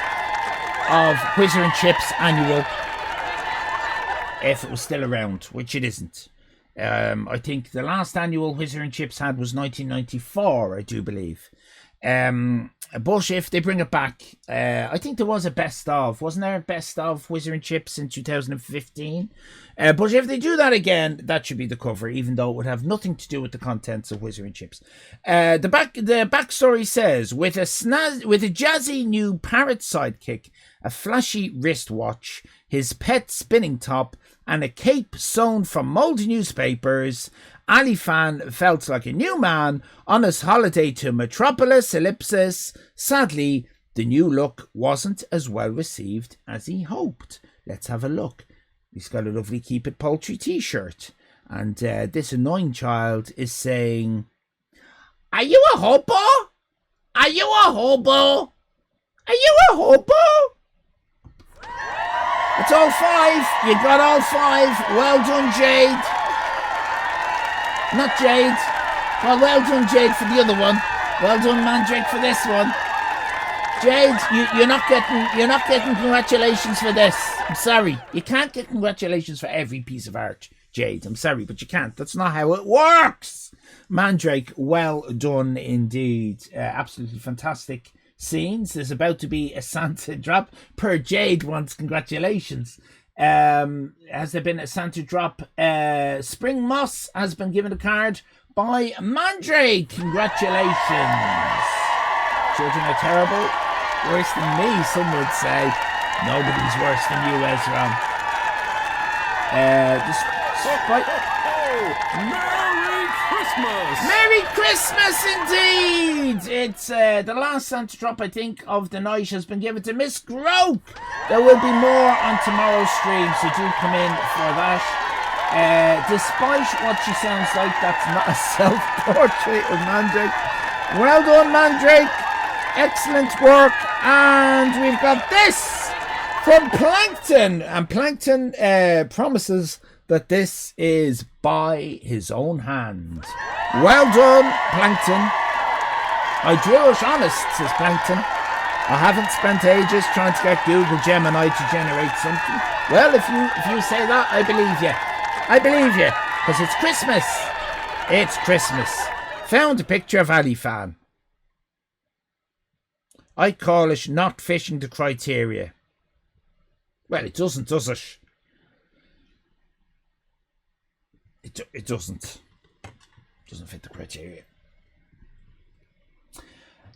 of Whizzer and Chips annual, if it was still around, which it isn't. I think the last annual Whizzer and Chips had was 1994, I do believe. But if they bring it back, I think there was a best of, wasn't there a best of Whizzer and Chips in 2015? But if they do that again, that should be the cover, even though it would have nothing to do with the contents of Whizzer and Chips. The backstory says, with a jazzy new parrot sidekick, a flashy wristwatch, his pet spinning top, and a cape sewn from mouldy newspapers, Ali Fan felt like a new man on his holiday to Metropolis ellipsis. Sadly, the new look wasn't as well received as he hoped. Let's have a look. He's got a lovely Keep It Poultry t-shirt. And this annoying child is saying, "Are you a hobo? Are you a hobo? Are you a hobo?" It's all 5. You got all 5. Well done, Jade. Not Jade. Well done, Jade, for the other one. Well done, Mandrake, for this one. Jade, you're not getting congratulations for this. I'm sorry. You can't get congratulations for every piece of art, Jade. I'm sorry, but you can't. That's not how it works. Mandrake, well done indeed. Absolutely fantastic scenes. There's about to be a Santa drop. Per Jade wants congratulations. Has there been a Santa drop? Spring Moss has been given a card by Mandrake. Congratulations. Children are terrible. Worse than me, some would say. Nobody's worse than you, Ezra. Merry Christmas! Merry Christmas indeed! It's the last Santa drop, I think, of the night has been given to Miss Groke. There will be more on tomorrow's stream, so do come in for that. Despite what she sounds like, that's not a self-portrait of Mandrake. Well done, Mandrake. Excellent work. And we've got this from Plankton. And Plankton promises that this is by his own hand. Well done, Plankton. I drew it honest, says Plankton. I haven't spent ages trying to get Google Gemini to generate something. Well, if you say that, I believe you. I believe you, because it's Christmas. It's Christmas. Found a picture of Ali Fan. I call it not fishing the criteria. Well, it doesn't, does it? It doesn't. Doesn't fit the criteria.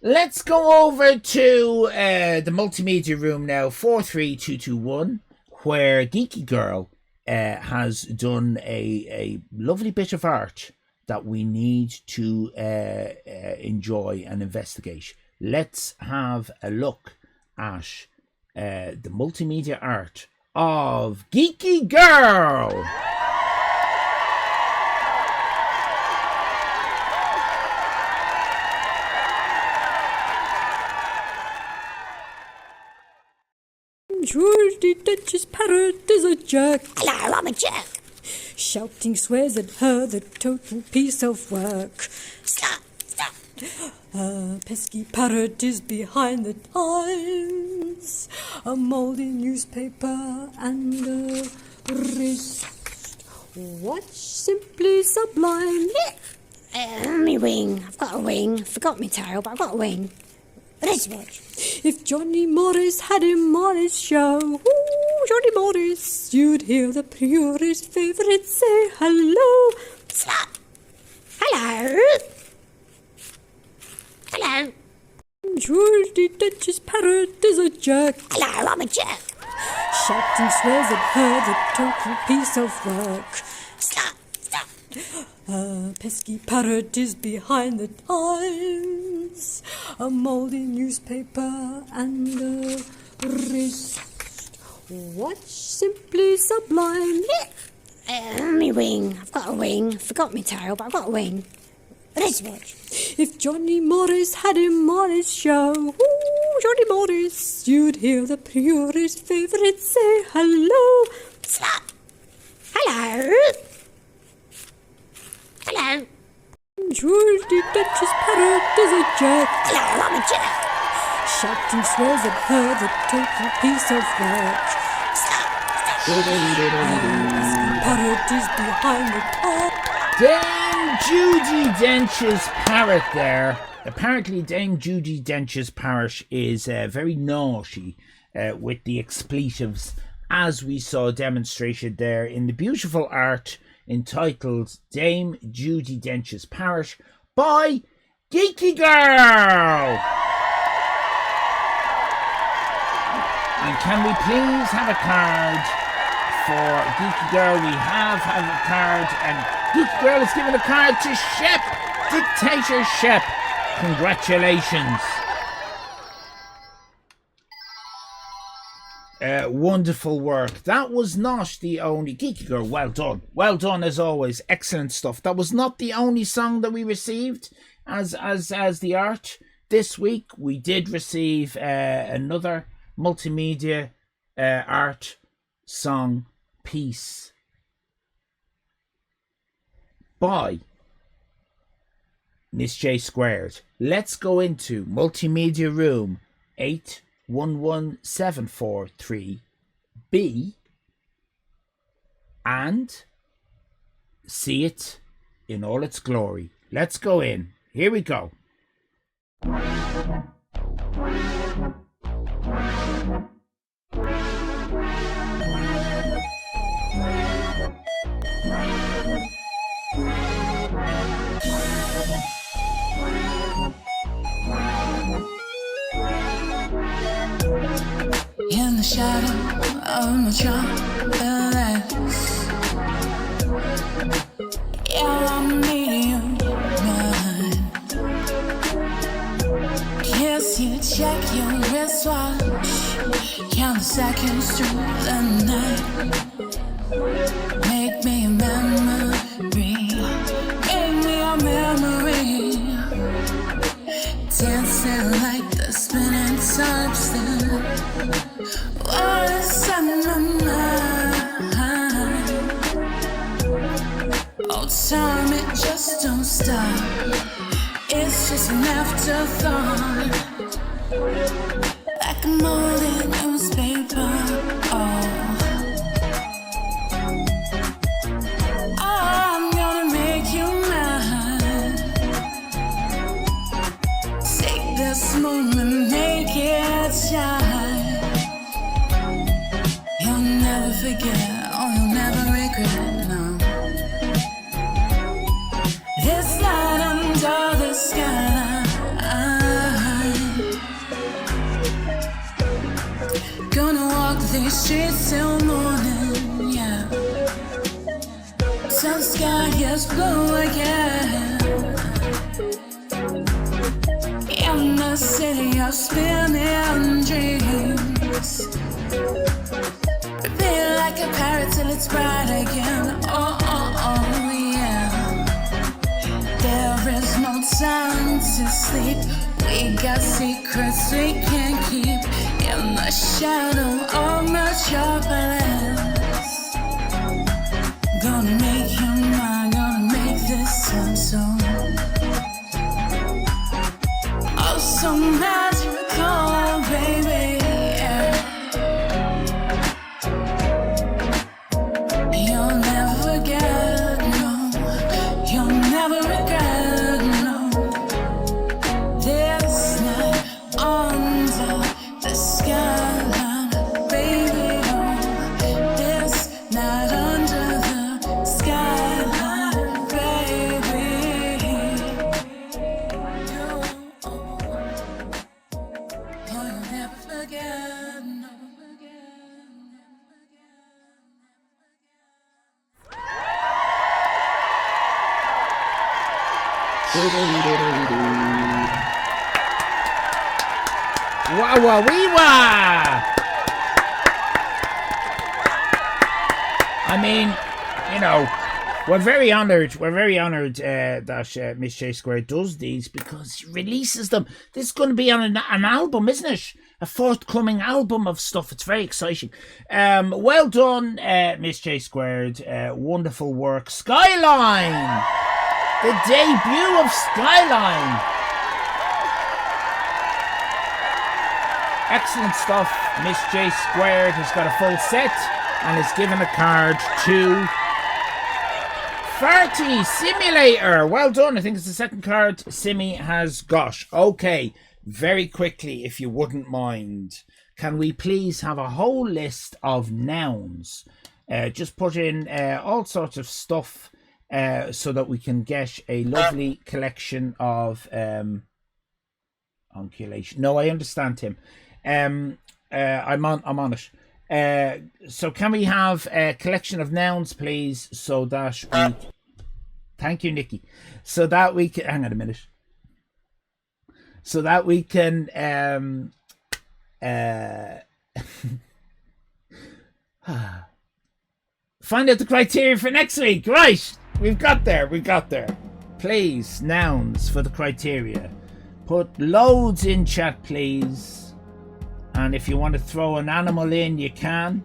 Let's go over to the multimedia room now, 43221, where Geeky Girl has done a lovely bit of art that we need to enjoy and investigate. Let's have a look at the multimedia art of Geeky Girl. George the Duchess parrot is a jerk. Hello, I'm a jerk. Shouting swears at her, the total piece of work. Stop. A pesky parrot is behind the times. A mouldy newspaper and a wrist. Watch simply sublime. Me wing. I've got a wing. Forgot me tail, but I've got a wing. Let's watch. If Johnny Morris had him on his show, ooh, Johnny Morris, you'd hear the purest favourite say hello. Stop. Hello. Hello. George the Duchess parrot is a jerk. Hello, I'm a jerk. Shouting swears at her, the total piece of work. Stop. A pesky parrot is behind the times. A mouldy newspaper and a wrist. Watch simply sublime. Me wing. I've got a wing. Forgot me tail, but I've got a wing. Let's watch. If Johnny Morris had him on his show, ooh, Johnny Morris, you'd hear the purest favourite say hello. Stop. Hello. Hello. George the Duchess parrot is a jerk. Hello, I'm a jerk. Shouting swears at her, the total piece of work. Stop. Parrot is behind the top. Dame Judi Dench's parrot there. Apparently Dame Judi Dench's parrot is very naughty with the expletives, as we saw demonstrated there in the beautiful art entitled Dame Judi Dench's Parrot by Geeky Girl. And can we please have a card for Geeky Girl? We have a card, and Geeky Girl is giving a card to Shep, Dictator Shep. Congratulations. Wonderful work. That was not the only Geeky Girl. Well done as always. Excellent stuff. That was not the only song that we received as the art this week. We did receive another multimedia art song piece by Miss J Squared. Let's go into multimedia room 811743B and see it in all its glory. Let's go in. Here we go. In the shadow of metropolis, yeah, I'm needing you, mine. Kiss you, check your wristwatch, count the seconds through the night. Make me a memory, make me a memory. Dancing like the spinning substance. What more time, it just don't stop. It's just an afterthought, like a morning newspaper. I'm gonna make you mine. Take this moment, make it shine. You'll never forget, or you'll never regret, no. This night under the sky, gonna walk these streets till morning, yeah. Till the sky is blue again. In the city of spinning dreams, be like a parrot till it's bright again. Oh, oh, oh, yeah. There is no time to sleep. We got secrets we can't keep in the shadow of metropolis. Gonna make you mine, gonna make this time so. Oh, so magical, baby, yeah. You'll never forget, no. You'll never regret, no. This night under the skyline, baby, oh. This night under the skyline, baby. You'll never forget, no. Wah wah wee wah! I mean, you know, we're very honoured that Miss J Squared does these, because she releases them. This is going to be on an album, isn't it? A forthcoming album of stuff. It's very exciting. Well done, Miss J Squared. Wonderful work. Skyline! The debut of Skyline. Excellent stuff. Miss J Squared has got a full set and is given a card to Farty Simulator. Well done. I think it's the second card Simi has got. Okay, very quickly, if you wouldn't mind, can we please have a whole list of nouns? Just put in all sorts of stuff so that we can get a lovely collection of onculation. No, I understand, Tim. I'm on it. So can we have a collection of nouns, please, so that we... Thank you, Nikki. So that we can... Hang on a minute. So that we can... find out the criteria for next week. Right. We got there. Please, nouns for the criteria. Put loads in chat, please. And if you want to throw an animal in, you can.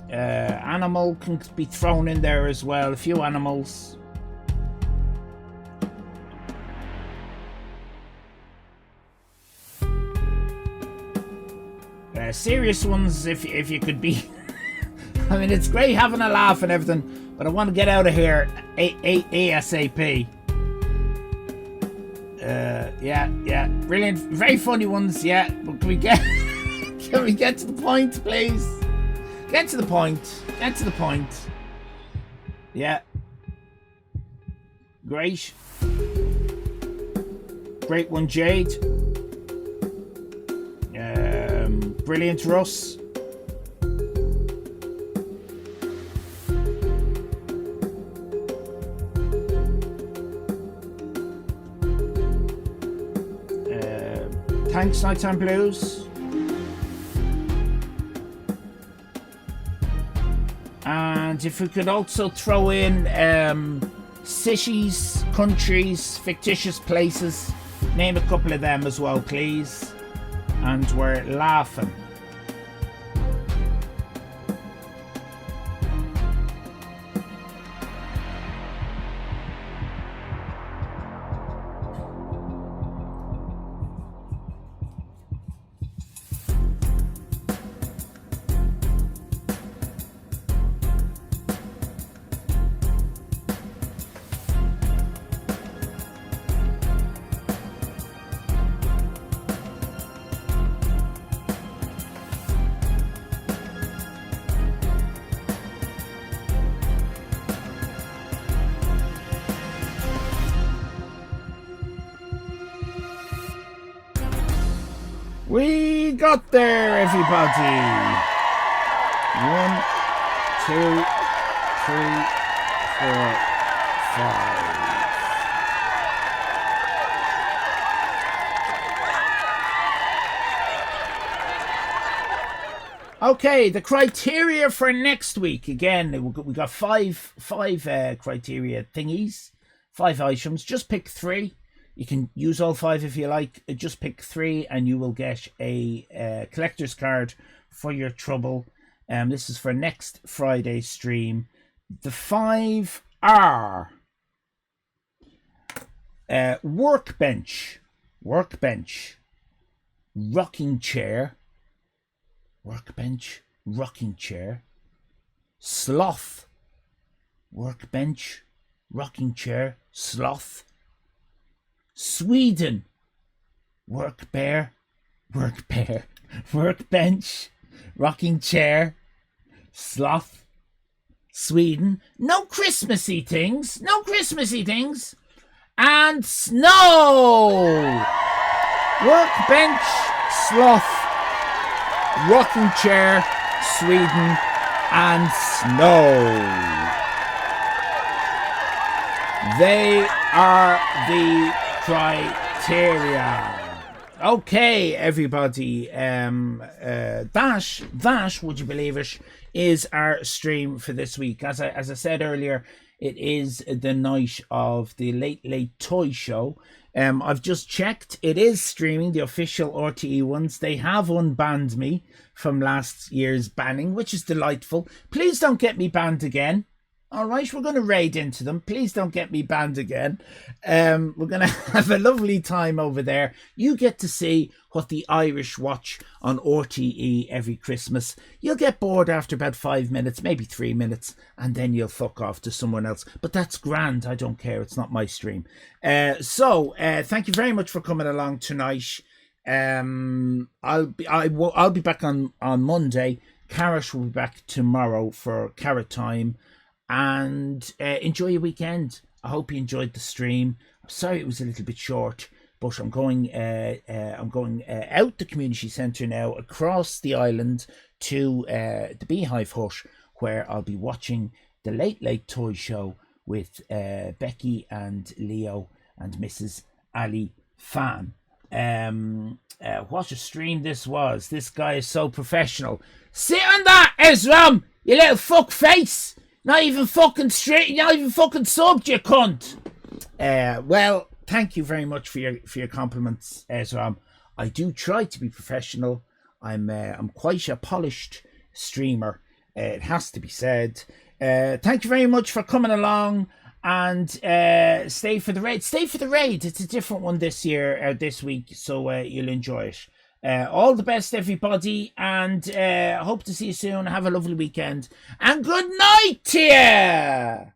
Animal can be thrown in there as well. A few animals. Serious ones, if you could be. I mean, it's great having a laugh and everything, but I want to get out of here ASAP. Yeah, brilliant, very funny ones. Yeah, but can we get to the point, please? Get to the point. Yeah, great one, Jade. Brilliant, Russ. Thanks, Nighttime Blues. And if we could also throw in cities, countries, fictitious places, name a couple of them as well, please. And we're laughing. We got there, everybody. 1, 2, 3, 4, 5. Okay, the criteria for next week. Again, we got five criteria thingies, 5 items. Just pick 3. You can use all 5 if you like. Just pick 3 and you will get a collector's card for your trouble. This is for next Friday stream. The 5 are workbench, rocking chair, sloth, workbench, rocking chair, sloth. Sweden, workbench, rocking chair, sloth. Sweden, no Christmassy things, and snow. Workbench, sloth, rocking chair, Sweden, and snow. They are the criteria. Okay, everybody. That, would you believe it, is our stream for this week. As I said earlier, it is the night of the Late Toy Show. I've just checked. It is streaming, the official RTE ones. They have unbanned me from last year's banning, which is delightful. Please don't get me banned again. All right, we're going to raid into them. Please don't get me banned again. We're going to have a lovely time over there. You get to see what the Irish watch on RTE every Christmas. You'll get bored after about 5 minutes, maybe 3 minutes, and then you'll fuck off to someone else. But that's grand. I don't care. It's not my stream. So thank you very much for coming along tonight. I'll be back on Monday. Carrot will be back tomorrow for Carrot Time. And enjoy your weekend. I hope you enjoyed the stream. I'm sorry it was a little bit short, but I'm going out the community centre now, across the island to the Beehive Hut, where I'll be watching the Late Toy Show with Becky and Leo and Mrs. Ali Fan. What a stream this was. This guy is so professional. Sit on that, Ezram, you little fuck face. Not even fucking straight, not even fucking subbed, you cunt. Well, thank you very much for your compliments, Ezra. I do try to be professional. I'm quite a polished streamer. It has to be said. Thank you very much for coming along, and stay for the raid. Stay for the raid. It's a different one this year, this week, so you'll enjoy it. All the best, everybody, and hope to see you soon. Have a lovely weekend, and good night to you.